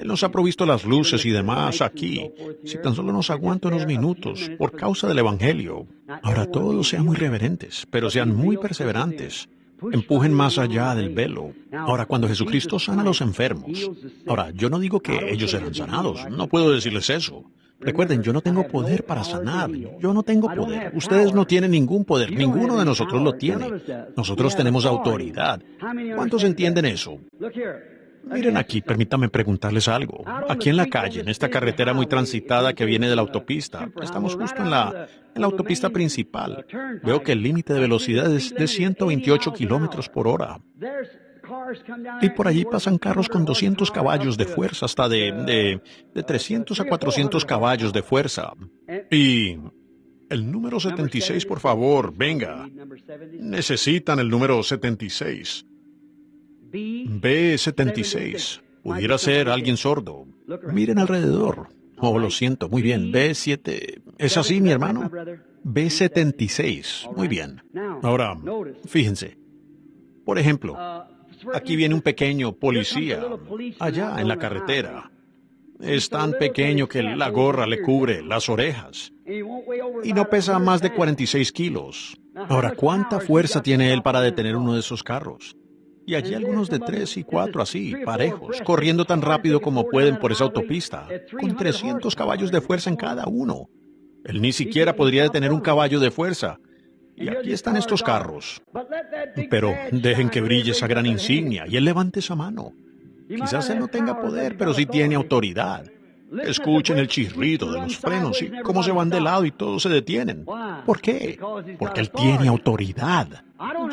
nos ha provisto las luces y demás aquí, si tan solo nos aguanta unos minutos por causa del Evangelio. Ahora, todos sean muy reverentes, pero sean muy perseverantes. Empujen más allá del velo. Ahora, cuando Jesucristo sana a los enfermos, ahora, yo no digo que ellos serán sanados, no puedo decirles eso. Recuerden, yo no tengo poder para sanar, yo no tengo poder. Ustedes no tienen ningún poder, ninguno de nosotros lo tiene. Nosotros tenemos autoridad. ¿Cuántos entienden eso? Miren aquí, permítanme preguntarles algo. Aquí en la calle, en esta carretera muy transitada que viene de la autopista, estamos justo en la autopista principal. Veo que el límite de velocidad es de 128 kilómetros por hora. Y por allí pasan carros con 200 caballos de fuerza, hasta de 300 a 400 caballos de fuerza. Y el número 76, por favor, venga. Necesitan el número 76. B76. Pudiera ser alguien sordo. Miren alrededor. Oh, lo siento, muy bien. B7. ¿Es así, mi hermano? B76. Muy bien. Ahora, fíjense. Por ejemplo, aquí viene un pequeño policía, allá en la carretera. Es tan pequeño que la gorra le cubre las orejas. Y no pesa más de 46 kilos. Ahora, ¿cuánta fuerza tiene él para detener uno de esos carros? Y allí algunos de 3 y 4 así, parejos, corriendo tan rápido como pueden por esa autopista, con 300 caballos de fuerza en cada uno. Él ni siquiera podría detener un caballo de fuerza. Y aquí están estos carros. Pero dejen que brille esa gran insignia y él levante esa mano. Quizás él no tenga poder, pero sí tiene autoridad. Escuchen el chirrido de los frenos y cómo se van de lado y todos se detienen. ¿Por qué? Porque él tiene autoridad.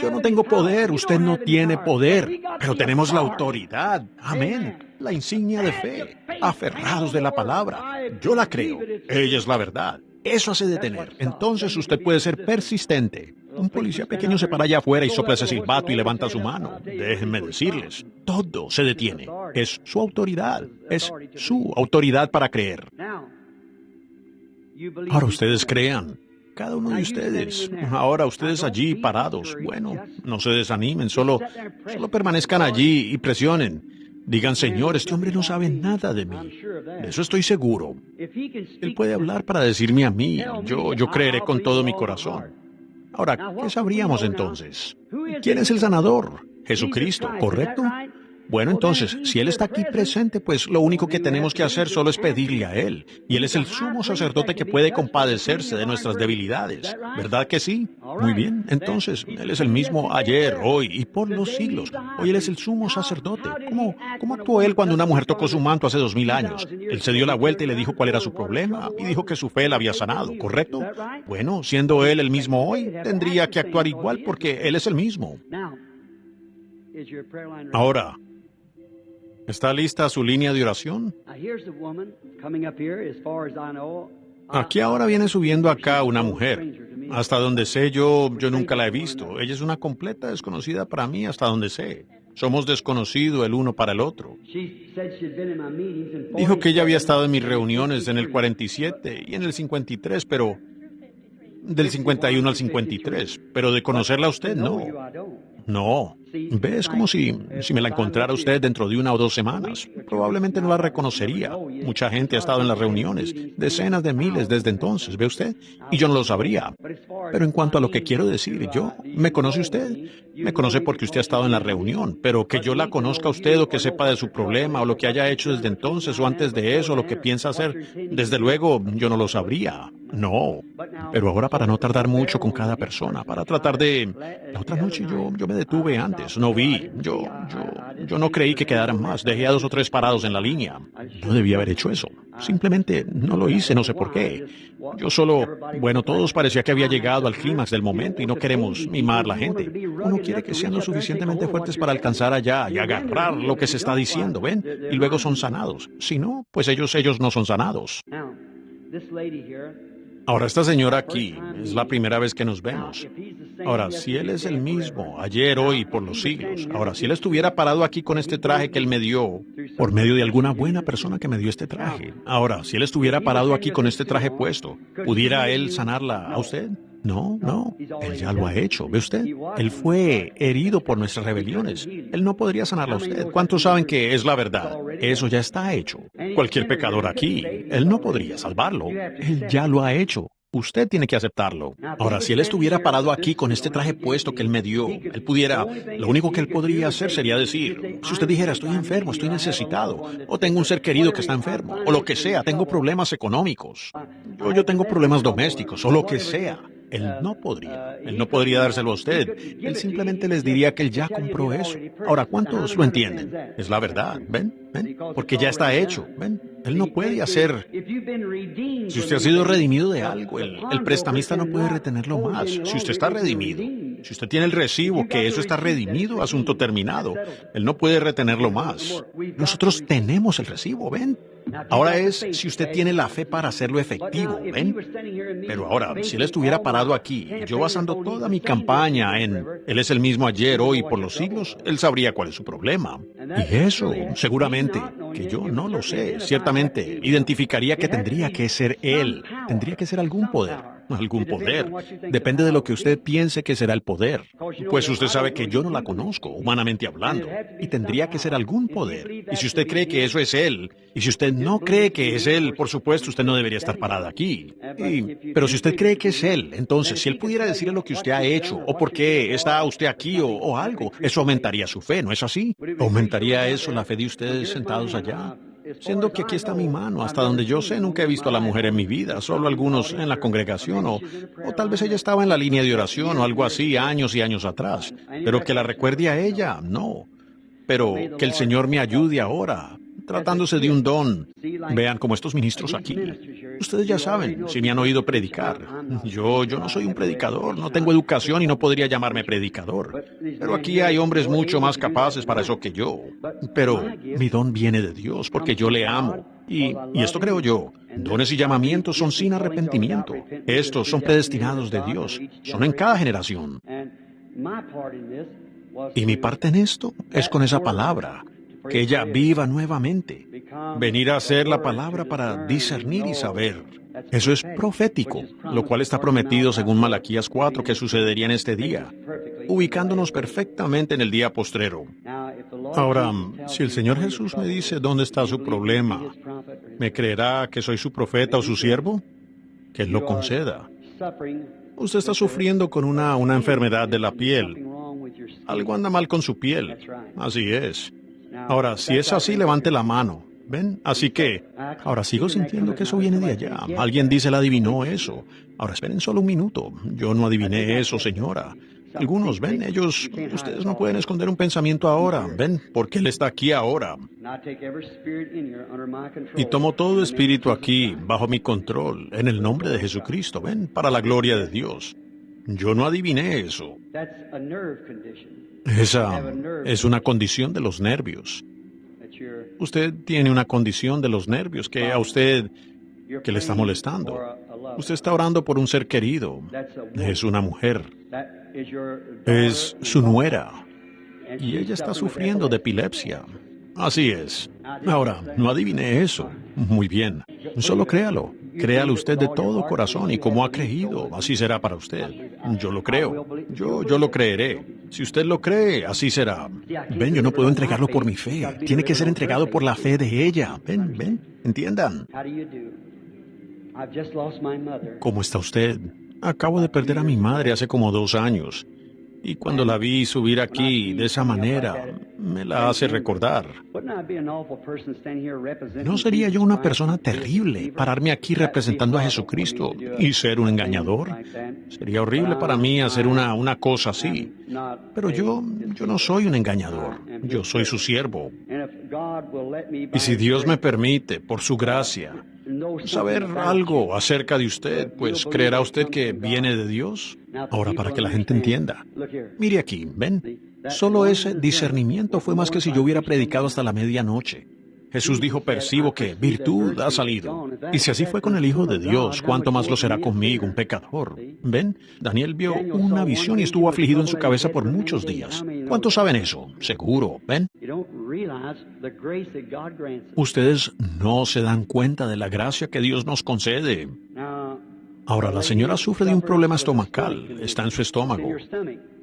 Yo no tengo poder, usted no tiene poder, pero tenemos la autoridad. Amén. La insignia de fe. Aferrados de la palabra. Yo la creo. Ella es la verdad. Eso hace detener. Entonces usted puede ser persistente. Un policía pequeño se para allá afuera y sopla ese silbato y levanta su mano. Déjenme decirles, todo se detiene. Es su autoridad. Es su autoridad para creer. Ahora ustedes crean. Cada uno de ustedes. Ahora ustedes allí parados. Bueno, no se desanimen, solo permanezcan allí y presionen. Digan, Señor, este hombre no sabe nada de mí. De eso estoy seguro. Él puede hablar para decirme a mí. Yo creeré con todo mi corazón. Ahora, ¿qué sabríamos entonces? ¿Quién es el sanador? Jesucristo, ¿correcto? Bueno, entonces, si Él está aquí presente, pues lo único que tenemos que hacer solo es pedirle a Él. Y Él es el sumo sacerdote que puede compadecerse de nuestras debilidades. ¿Verdad que sí? Muy bien, entonces, Él es el mismo ayer, hoy y por los siglos. Hoy Él es el sumo sacerdote. ¿Cómo actuó Él cuando una mujer tocó su manto hace 2000 años? Él se dio la vuelta y le dijo cuál era su problema y dijo que su fe la había sanado, ¿correcto? Bueno, siendo Él el mismo hoy, tendría que actuar igual porque Él es el mismo. Ahora, ¿está lista su línea de oración? Aquí ahora viene subiendo acá una mujer. Hasta donde sé yo nunca la he visto. Ella es una completa desconocida para mí hasta donde sé. Somos desconocidos el uno para el otro. Dijo que ella había estado en mis reuniones en el 47 y en el 53, pero del 51 al 53. Pero de conocerla a usted, no. No. Ve, es como si me la encontrara usted dentro de 1 o 2 semanas. Probablemente no la reconocería. Mucha gente ha estado en las reuniones, decenas de miles desde entonces, ¿ve usted? Y yo no lo sabría. Pero en cuanto a lo que quiero decir, yo ¿Me conoce usted? Me conoce porque usted ha estado en la reunión, pero que yo la conozca a usted o que sepa de su problema o lo que haya hecho desde entonces o antes de eso, lo que piensa hacer, desde luego yo no lo sabría. No. Pero ahora para no tardar mucho con cada persona, para tratar de... La otra noche yo me detuve antes, no vi, yo no creí que quedaran más, dejé a 2 o 3 parados en la línea. No debía haber hecho eso. Simplemente no lo hice, no sé por qué. Yo solo, bueno, todos parecía que había llegado al clímax del momento y no queremos mimar a la gente. Uno quiere que sean lo suficientemente fuertes para alcanzar allá y agarrar lo que se está diciendo, ¿ven? Y luego son sanados. Si no, pues ellos no son sanados. Ahora, esta señora aquí es la primera vez que nos vemos. Ahora, si él es el mismo, ayer, hoy, por los siglos. Ahora, si él estuviera parado aquí con este traje que él me dio, por medio de alguna buena persona que me dio este traje. Ahora, si él estuviera parado aquí con este traje puesto, ¿pudiera él sanarla a usted? No, no, él ya lo ha hecho, ¿ve usted? Él fue herido por nuestras rebeliones. Él no podría sanarla a usted. ¿Cuántos saben que es la verdad? Eso ya está hecho. Cualquier pecador aquí, él no podría salvarlo. Él ya lo ha hecho. Usted tiene que aceptarlo. Ahora, si él estuviera parado aquí con este traje puesto que él me dio, él pudiera, lo único que él podría hacer sería decir, si usted dijera, estoy enfermo, estoy necesitado, o tengo un ser querido que está enfermo, o lo que sea, tengo problemas económicos, yo tengo problemas domésticos, o lo que sea. Él no podría dárselo a usted. Él simplemente les diría que él ya compró eso. Ahora, ¿cuántos lo entienden? Es la verdad, ¿ven? ¿Ven? Porque ya está hecho, ¿ven? Él no puede hacer... Si usted ha sido redimido de algo, el prestamista no puede retenerlo más. Si usted está redimido, si usted tiene el recibo que eso está redimido, asunto terminado, él no puede retenerlo más. Nosotros tenemos el recibo, ¿ven? Ahora es si usted tiene la fe para hacerlo efectivo, ¿ven? Pero ahora, si él estuviera parado aquí, yo basando toda mi campaña en él es el mismo ayer, hoy, por los siglos, él sabría cuál es su problema. Y eso, seguramente, que yo no lo sé, ciertamente, identificaría que tendría que ser él, tendría que ser algún poder. Algún poder. Depende de lo que usted piense que será el poder. Pues usted sabe que yo no la conozco, humanamente hablando, y tendría que ser algún poder. Y si usted cree que eso es él, y si usted no cree que es él, por supuesto, usted no debería estar parada aquí. Pero si usted cree que es él, entonces, si él pudiera decirle lo que usted ha hecho, o por qué está usted aquí, o algo, eso aumentaría su fe, ¿no es así? ¿Aumentaría eso la fe de ustedes sentados allá? Siendo que aquí está mi mano, hasta donde yo sé, nunca he visto a la mujer en mi vida, solo algunos en la congregación, o tal vez ella estaba en la línea de oración o algo así años y años atrás, pero que la recuerde a ella, no. Pero que el Señor me ayude ahora, tratándose de un don. Vean como estos ministros aquí. Ustedes ya saben, si me han oído predicar. Yo no soy un predicador, no tengo educación y no podría llamarme predicador. Pero aquí hay hombres mucho más capaces para eso que yo. Pero mi don viene de Dios porque yo le amo. Y esto creo yo. Dones y llamamientos son sin arrepentimiento. Estos son predestinados de Dios. Son en cada generación. Y mi parte en esto es con esa palabra, que ella viva nuevamente. Venir a hacer la palabra para discernir y saber. Eso es profético, lo cual está prometido según Malaquías 4 que sucedería en este día, ubicándonos perfectamente en el día postrero. Ahora, si el Señor Jesús me dice dónde está su problema, ¿me creerá que soy su profeta o su siervo? Que Él lo conceda. Usted está sufriendo con una enfermedad de la piel. Algo anda mal con su piel. Así es. Ahora, si es así, levante la mano. ¿Ven? Así que, ahora sigo sintiendo que eso viene de allá. Alguien dice, él adivinó eso. Ahora, esperen solo un minuto. Yo no adiviné eso, señora. Algunos, ven, ustedes no pueden esconder un pensamiento ahora. Ven, porque él está aquí ahora. Y tomo todo espíritu aquí, bajo mi control, en el nombre de Jesucristo. Ven, para la gloria de Dios. Yo no adiviné eso. Esa es una condición de los nervios. Usted tiene una condición de los nervios que a usted que le está molestando. Usted está orando por un ser querido. Es una mujer. Es su nuera. Y ella está sufriendo de epilepsia. Así es. Ahora, no adivine eso. Muy bien. Solo créalo. Créalo usted de todo corazón y como ha creído, así será para usted. Yo lo creo. Yo lo creeré. Si usted lo cree, así será. Ven, yo no puedo entregarlo por mi fe. Tiene que ser entregado por la fe de ella. Ven. Entiendan. ¿Cómo está usted? Acabo de perder a mi madre hace como 2 años. Y cuando la vi subir aquí de esa manera, me la hace recordar. ¿No sería yo una persona terrible pararme aquí representando a Jesucristo y ser un engañador? Sería horrible para mí hacer una cosa así. Pero yo no soy un engañador. Yo soy su siervo. Y si Dios me permite, por su gracia, saber algo acerca de usted, pues ¿creerá usted que viene de Dios? Ahora, para que la gente entienda. Mire aquí, ¿ven? Solo ese discernimiento fue más que si yo hubiera predicado hasta la medianoche. Jesús dijo, percibo que virtud ha salido. Y si así fue con el Hijo de Dios, ¿cuánto más lo será conmigo, un pecador? ¿Ven? Daniel vio una visión y estuvo afligido en su cabeza por muchos días. ¿Cuántos saben eso? Seguro, ¿ven? Ustedes no se dan cuenta de la gracia que Dios nos concede. Ahora, la señora sufre de un problema estomacal. Está en su estómago.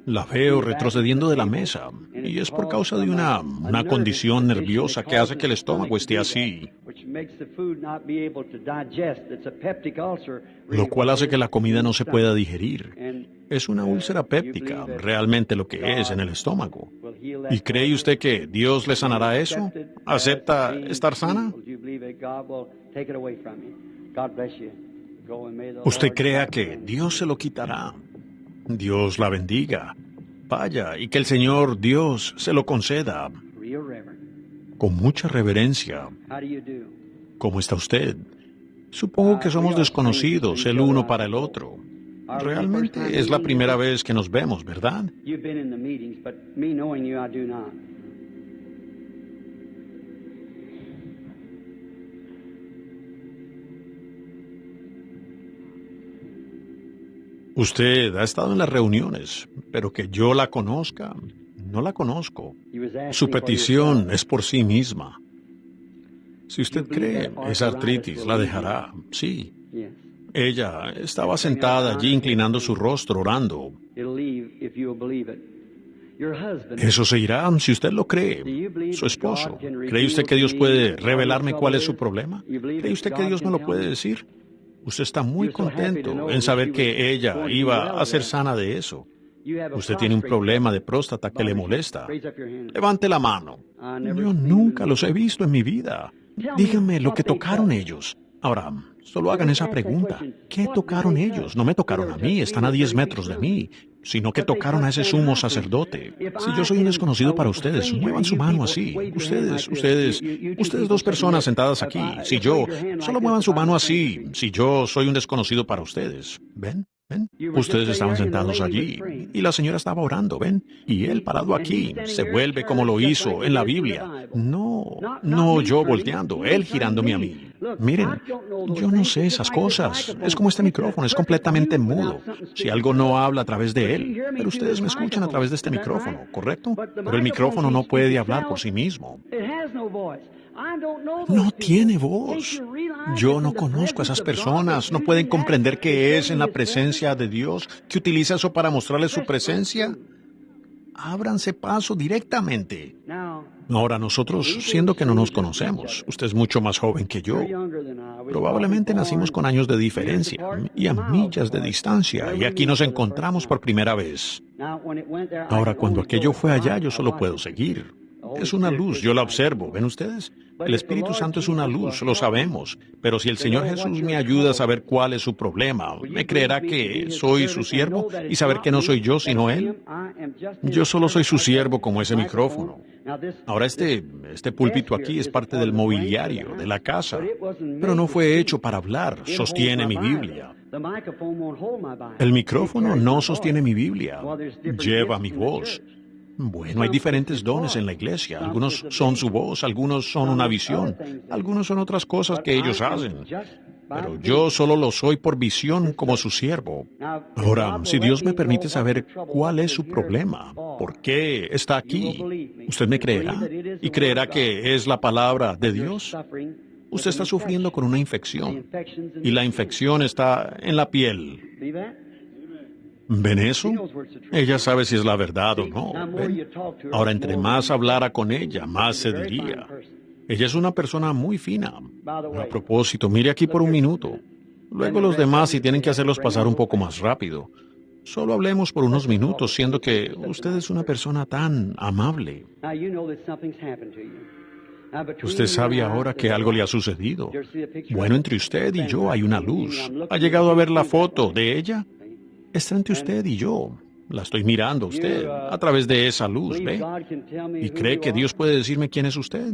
La veo retrocediendo de la mesa. Y es por causa de una condición nerviosa que hace que el estómago esté así. Lo cual hace que la comida no se pueda digerir. Es una úlcera péptica, realmente lo que es en el estómago. ¿Y cree usted que Dios le sanará eso? ¿Acepta estar sana? Usted crea que Dios se lo quitará. Dios la bendiga. Vaya, y que el Señor Dios se lo conceda. Con mucha reverencia. ¿Cómo está usted? Supongo que somos desconocidos el uno para el otro. Realmente es la primera vez que nos vemos, ¿verdad? Usted ha estado en las reuniones, pero que yo la conozca, no la conozco. Su petición es por sí misma. Si usted cree, esa artritis la dejará, sí. Ella estaba sentada allí inclinando su rostro, orando. Eso se irá si usted lo cree. Su esposo, ¿cree usted que Dios puede revelarme cuál es su problema? ¿Cree usted que Dios me lo puede decir? Usted está muy contento en saber que ella iba a ser sana de eso. Usted tiene un problema de próstata que le molesta. Levante la mano. Yo nunca los he visto en mi vida. Díganme lo que tocaron ellos. Ahora, solo hagan esa pregunta. ¿Qué tocaron ellos? No me tocaron a mí, están a 10 metros de mí, sino que tocaron a ese sumo sacerdote. Si yo soy un desconocido para ustedes, muevan su mano así. Ustedes dos personas sentadas aquí. Si yo, solo muevan su mano así. Si yo soy un desconocido para ustedes. ¿Ven? ¿Ven? Ustedes estaban sentados allí y la señora estaba orando, ¿ven? Y él parado aquí se vuelve como lo hizo en la Biblia. No yo volteando, él girándome a mí. Miren, yo no sé esas cosas. Es como este micrófono, es completamente mudo. Si algo no habla a través de él, pero ustedes me escuchan a través de este micrófono, ¿correcto? Pero el micrófono no puede hablar por sí mismo. No tiene voz. Yo no conozco a esas personas. ¿No pueden comprender qué es en la presencia de Dios? ¿Que utiliza eso para mostrarles su presencia? Ábranse paso directamente. Ahora nosotros, siendo que no nos conocemos, usted es mucho más joven que yo. Probablemente nacimos con años de diferencia y a millas de distancia, y aquí nos encontramos por primera vez. Ahora, cuando aquello fue allá, yo solo puedo seguir. Es una luz, yo la observo, ¿ven ustedes? El Espíritu Santo es una luz, lo sabemos, pero si el Señor Jesús me ayuda a saber cuál es su problema, ¿me creerá que soy su siervo y saber que no soy yo sino Él? Yo solo soy su siervo como ese micrófono. Ahora este púlpito aquí es parte del mobiliario, de la casa, pero no fue hecho para hablar, sostiene mi Biblia. El micrófono no sostiene mi Biblia, lleva mi voz. Bueno, hay diferentes dones en la iglesia. Algunos son su voz, algunos son una visión, algunos son otras cosas que ellos hacen. Pero yo solo lo soy por visión como su siervo. Ahora, si Dios me permite saber cuál es su problema, por qué está aquí, ¿usted me creerá? ¿Y creerá que es la palabra de Dios? Usted está sufriendo con una infección, y la infección está en la piel. ¿Ven eso? Ella sabe si es la verdad o no. ¿Ven? Ahora, entre más hablara con ella, más se diría. Ella es una persona muy fina. A propósito, mire aquí por un minuto. Luego los demás si tienen que hacerlos pasar un poco más rápido. Solo hablemos por unos minutos, siendo que usted es una persona tan amable. Usted sabe ahora que algo le ha sucedido. Bueno, entre usted y yo hay una luz. ¿Ha llegado a ver la foto de ella? Está entre usted y yo. La estoy mirando a usted a través de esa luz, ¿ve? ¿Y cree que Dios puede decirme quién es usted?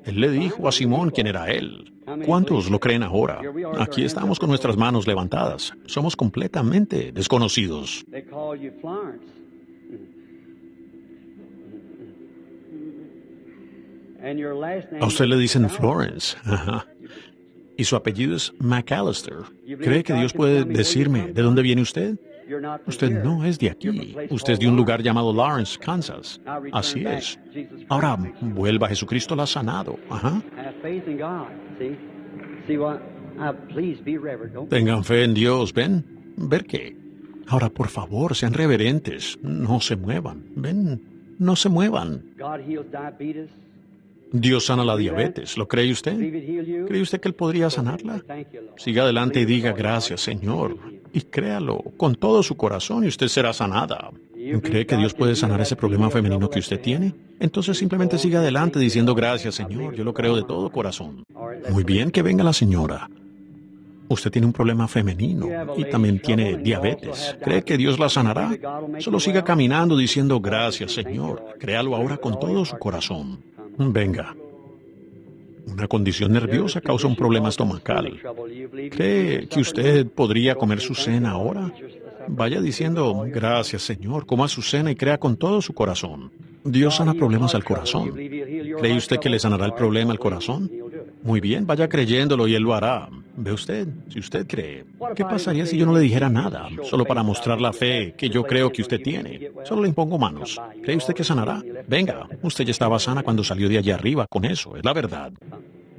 Él le dijo a Simón quién era él. ¿Cuántos lo creen ahora? Aquí estamos con nuestras manos levantadas. Somos completamente desconocidos. A usted le dicen Florence. Ajá. Y su apellido es McAllister. ¿Cree que Dios puede decirme de dónde viene usted? Usted no es de aquí. Usted es de un lugar llamado Lawrence, Kansas. Así es. Ahora, vuelva, Jesucristo la ha sanado. Ajá. Tengan fe en Dios, ¿ven? ¿Ver qué? Ahora, por favor, sean reverentes. No se muevan. ¿Ven? No se muevan. Dios sana la diabetes. ¿Lo cree usted? ¿Cree usted que Él podría sanarla? Siga adelante y diga gracias, Señor. Y créalo con todo su corazón y usted será sanada. ¿Cree que Dios puede sanar ese problema femenino que usted tiene? Entonces simplemente siga adelante diciendo gracias, Señor. Yo lo creo de todo corazón. Muy bien, que venga la señora. Usted tiene un problema femenino y también tiene diabetes. ¿Cree que Dios la sanará? Solo siga caminando diciendo gracias, Señor. Créalo ahora con todo su corazón. Venga. Una condición nerviosa causa un problema estomacal. ¿Cree que usted podría comer su cena ahora? Vaya diciendo, gracias, Señor, coma su cena y crea con todo su corazón. Dios sana problemas al corazón. ¿Cree usted que le sanará el problema al corazón? Muy bien, vaya creyéndolo y Él lo hará. ¿Ve usted? Si usted cree. ¿Qué pasaría si yo no le dijera nada? Solo para mostrar la fe que yo creo que usted tiene. Solo le impongo manos. ¿Cree usted que sanará? Venga, usted ya estaba sana cuando salió de allá arriba con eso, es la verdad.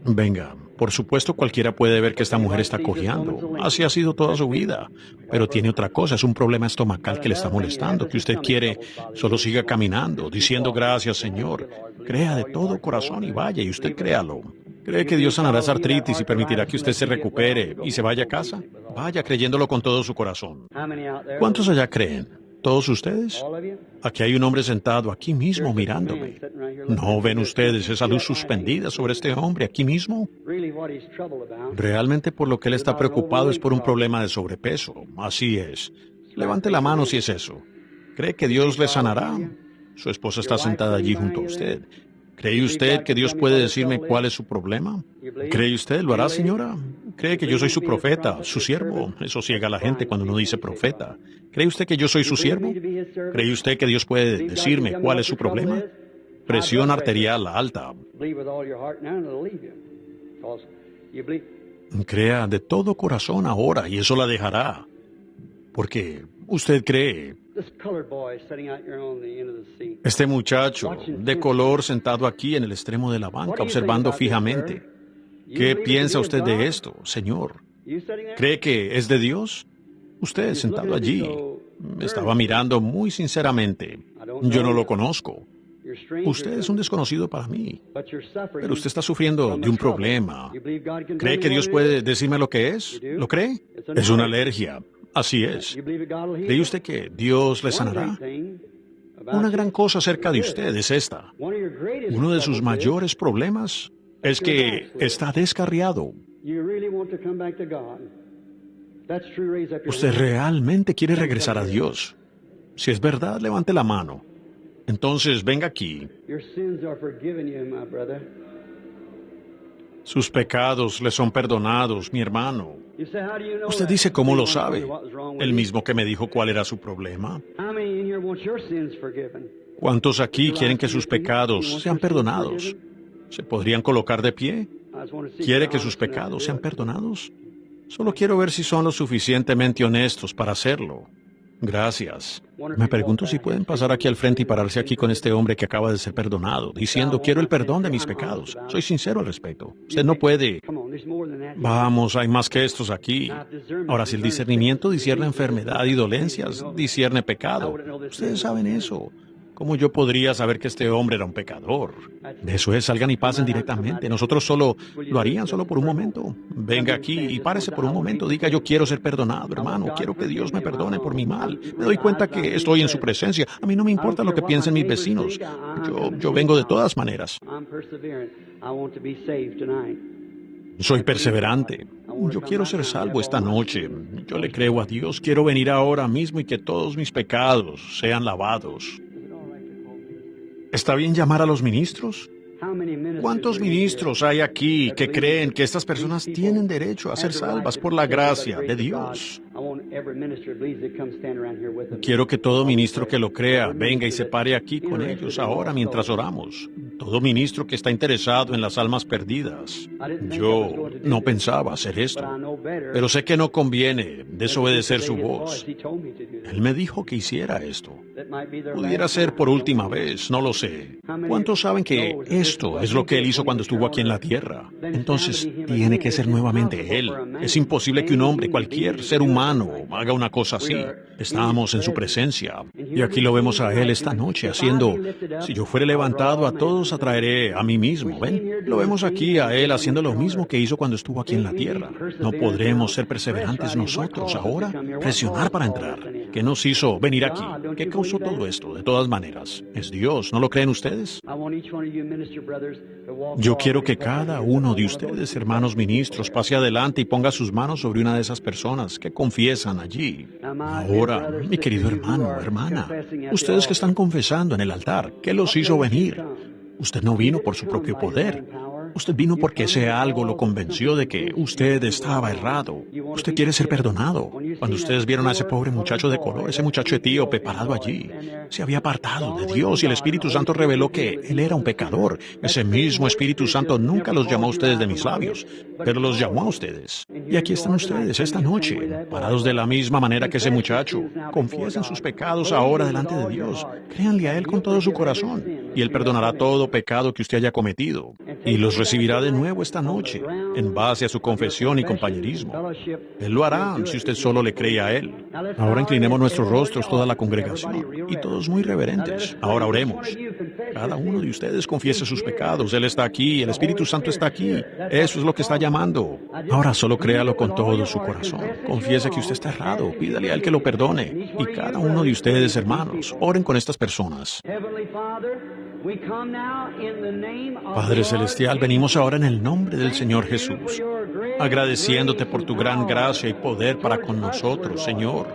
Venga, por supuesto cualquiera puede ver que esta mujer está cojeando. Así ha sido toda su vida. Pero tiene otra cosa, es un problema estomacal que le está molestando, que usted quiere. Solo siga caminando, diciendo gracias, Señor. Crea de todo corazón y vaya, y usted créalo. ¿Cree que Dios sanará esa artritis y permitirá que usted se recupere y se vaya a casa? Vaya creyéndolo con todo su corazón. ¿Cuántos allá creen? ¿Todos ustedes? Aquí hay un hombre sentado aquí mismo mirándome. ¿No ven ustedes esa luz suspendida sobre este hombre aquí mismo? Realmente por lo que él está preocupado es por un problema de sobrepeso. Así es. Levante la mano si es eso. ¿Cree que Dios le sanará? Su esposa está sentada allí junto a usted. ¿Cree usted que Dios puede decirme cuál es su problema? ¿Cree usted? ¿Lo hará, señora? ¿Cree que yo soy su profeta, su siervo? Eso ciega a la gente cuando uno dice profeta. ¿Cree usted que yo soy su siervo? ¿Cree usted que Dios puede decirme cuál es su problema? Presión arterial alta. Crea de todo corazón ahora y eso la dejará. Porque usted cree. Este muchacho de color sentado aquí en el extremo de la banca observando fijamente. ¿Qué piensa usted de esto, señor? ¿Cree que es de Dios? Usted sentado allí me estaba mirando muy sinceramente. Yo no lo conozco. Usted es un desconocido para mí. Pero usted está sufriendo de un problema. ¿Cree que Dios puede decirme lo que es? ¿Lo cree? Es una alergia. Así es. ¿Cree usted que Dios le sanará? Una gran cosa acerca de usted es esta. Uno de sus mayores problemas es que está descarriado. Usted realmente quiere regresar a Dios. Si es verdad, levante la mano. Entonces, venga aquí. Sus pecados le son perdonados, mi hermano. Usted dice, ¿cómo lo sabe? El mismo que me dijo cuál era su problema. ¿Cuántos aquí quieren que sus pecados sean perdonados? ¿Se podrían colocar de pie? ¿Quiere que sus pecados sean perdonados? Solo quiero ver si son lo suficientemente honestos para hacerlo. Gracias. Me pregunto si pueden pasar aquí al frente y pararse aquí con este hombre que acaba de ser perdonado, diciendo, quiero el perdón de mis pecados. Soy sincero al respecto. Usted no puede. Vamos, hay más que estos aquí. Ahora, si el discernimiento discierne enfermedad y dolencias, discierne pecado. Ustedes saben eso. ¿Cómo yo podría saber que este hombre era un pecador? Eso es, salgan y pasen directamente. Nosotros solo lo harían solo por un momento. Venga aquí y párese por un momento. Diga, yo quiero ser perdonado, hermano. Quiero que Dios me perdone por mi mal. Me doy cuenta que estoy en su presencia. A mí no me importa lo que piensen mis vecinos. Yo vengo de todas maneras. Soy perseverante. Yo quiero ser salvo esta noche. Yo le creo a Dios. Quiero venir ahora mismo y que todos mis pecados sean lavados. ¿Está bien llamar a los ministros? ¿Cuántos ministros hay aquí que creen que estas personas tienen derecho a ser salvas por la gracia de Dios? Quiero que todo ministro que lo crea venga y se pare aquí con ellos ahora mientras oramos. Todo ministro que está interesado en las almas perdidas. Yo no pensaba hacer esto, pero sé que no conviene desobedecer su voz. Él me dijo que hiciera esto. Pudiera ser por última vez, no lo sé. ¿Cuántos saben que esto es lo que Él hizo cuando estuvo aquí en la tierra? Entonces, tiene que ser nuevamente Él. Es imposible que un hombre, cualquier ser humano, haga una cosa así. Estamos en su presencia. Y aquí lo vemos a Él esta noche haciendo, si yo fuere levantado a todos atraeré a mí mismo. ¿Ven? Lo vemos aquí a Él haciendo lo mismo que hizo cuando estuvo aquí en la tierra. ¿No podremos ser perseverantes nosotros ahora? Presionar para entrar. ¿Qué nos hizo venir aquí? ¿Qué causó todo esto? De todas maneras, es Dios. ¿No lo creen ustedes? Yo quiero que cada uno de ustedes, hermanos ministros, pase adelante y ponga sus manos sobre una de esas personas que confiesan allí. Ahora, mi querido hermano, hermana, ustedes que están confesando en el altar, ¿qué los hizo venir? Usted no vino por su propio poder. Usted vino porque ese algo lo convenció de que usted estaba errado. Usted quiere ser perdonado. Cuando ustedes vieron a ese pobre muchacho de color, ese muchacho etíope parado allí, se había apartado de Dios y el Espíritu Santo reveló que él era un pecador. Ese mismo Espíritu Santo nunca los llamó a ustedes de mis labios, pero los llamó a ustedes. Y aquí están ustedes esta noche, parados de la misma manera que ese muchacho. Confiesen sus pecados ahora delante de Dios. Créanle a Él con todo su corazón y Él perdonará todo pecado que usted haya cometido. Y los recibirá de nuevo esta noche, en base a su confesión y compañerismo. Él lo hará si usted solo le cree a Él. Ahora inclinemos nuestros rostros, toda la congregación, y todos muy reverentes. Ahora oremos. Cada uno de ustedes confiese sus pecados. Él está aquí, el Espíritu Santo está aquí. Eso es lo que está llamando. Ahora solo créalo con todo su corazón. Confiese que usted está errado. Pídale a Él que lo perdone. Y cada uno de ustedes, hermanos, oren con estas personas. Padre Celestial, venimos ahora en el nombre del Señor Jesús, agradeciéndote por tu gran gracia y poder para con nosotros, Señor.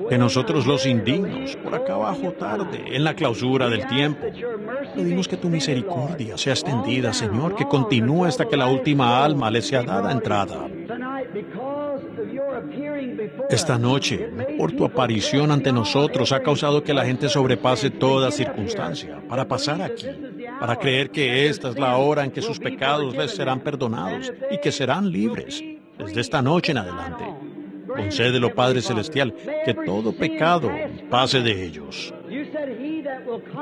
Que nosotros los indignos, por acá abajo tarde, en la clausura del tiempo, pedimos que tu misericordia sea extendida, Señor, que continúe hasta que la última alma le sea dada entrada. Esta noche, por tu aparición ante nosotros, ha causado que la gente sobrepase toda circunstancia para pasar aquí, para creer que esta es la hora en que sus pecados les serán perdonados y que serán libres desde esta noche en adelante. Concédelo, Padre Celestial, que todo pecado pase de ellos.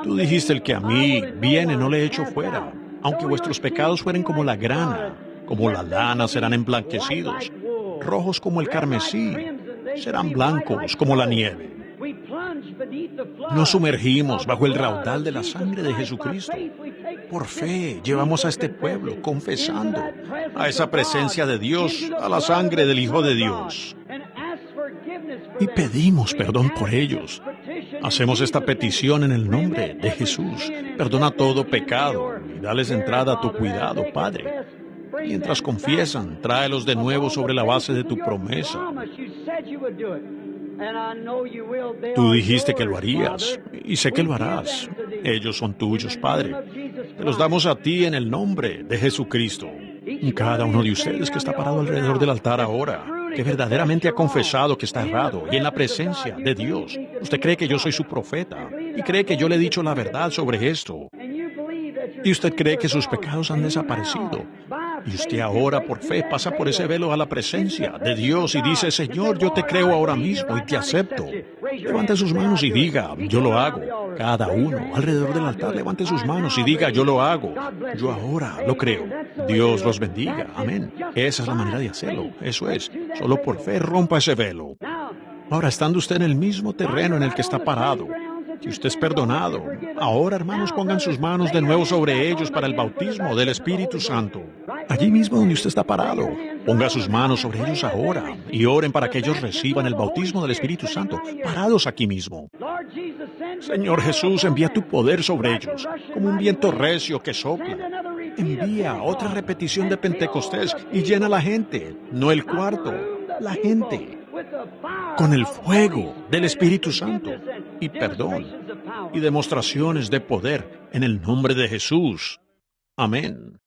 Tú dijiste, el que a mí viene no le echo fuera, aunque vuestros pecados fueren como la grana, como la lana serán emblanquecidos, rojos como el carmesí, serán blancos como la nieve. Nos sumergimos bajo el raudal de la sangre de Jesucristo. Por fe, llevamos a este pueblo confesando a esa presencia de Dios, a la sangre del Hijo de Dios. Y pedimos perdón por ellos. Hacemos esta petición en el nombre de Jesús. Perdona todo pecado y dales entrada a tu cuidado, Padre. Mientras confiesan, tráelos de nuevo sobre la base de tu promesa. Tú dijiste que lo harías, y sé que lo harás. Ellos son tuyos, Padre. Te los damos a ti en el nombre de Jesucristo. Cada uno de ustedes que está parado alrededor del altar ahora, que verdaderamente ha confesado que está errado y en la presencia de Dios. Usted cree que yo soy su profeta y cree que yo le he dicho la verdad sobre esto. Y usted cree que sus pecados han desaparecido. Y usted ahora por fe pasa por ese velo a la presencia de Dios y dice, Señor, yo te creo ahora mismo y te acepto. Levante sus manos y diga, yo lo hago. Cada uno alrededor del altar levante sus manos y diga, yo lo hago. Yo ahora lo creo. Dios los bendiga. Amén. Esa es la manera de hacerlo. Eso es. Solo por fe rompa ese velo. Ahora, estando usted en el mismo terreno en el que está parado, que usted es perdonado. Ahora, hermanos, pongan sus manos de nuevo sobre ellos para el bautismo del Espíritu Santo. Allí mismo donde usted está parado, ponga sus manos sobre ellos ahora y oren para que ellos reciban el bautismo del Espíritu Santo, parados aquí mismo. Señor Jesús, envía tu poder sobre ellos, como un viento recio que sopla. Envía otra repetición de Pentecostés y llena la gente, no el cuarto, la gente, con el fuego del Espíritu Santo y perdón y demostraciones de poder en el nombre de Jesús. Amén.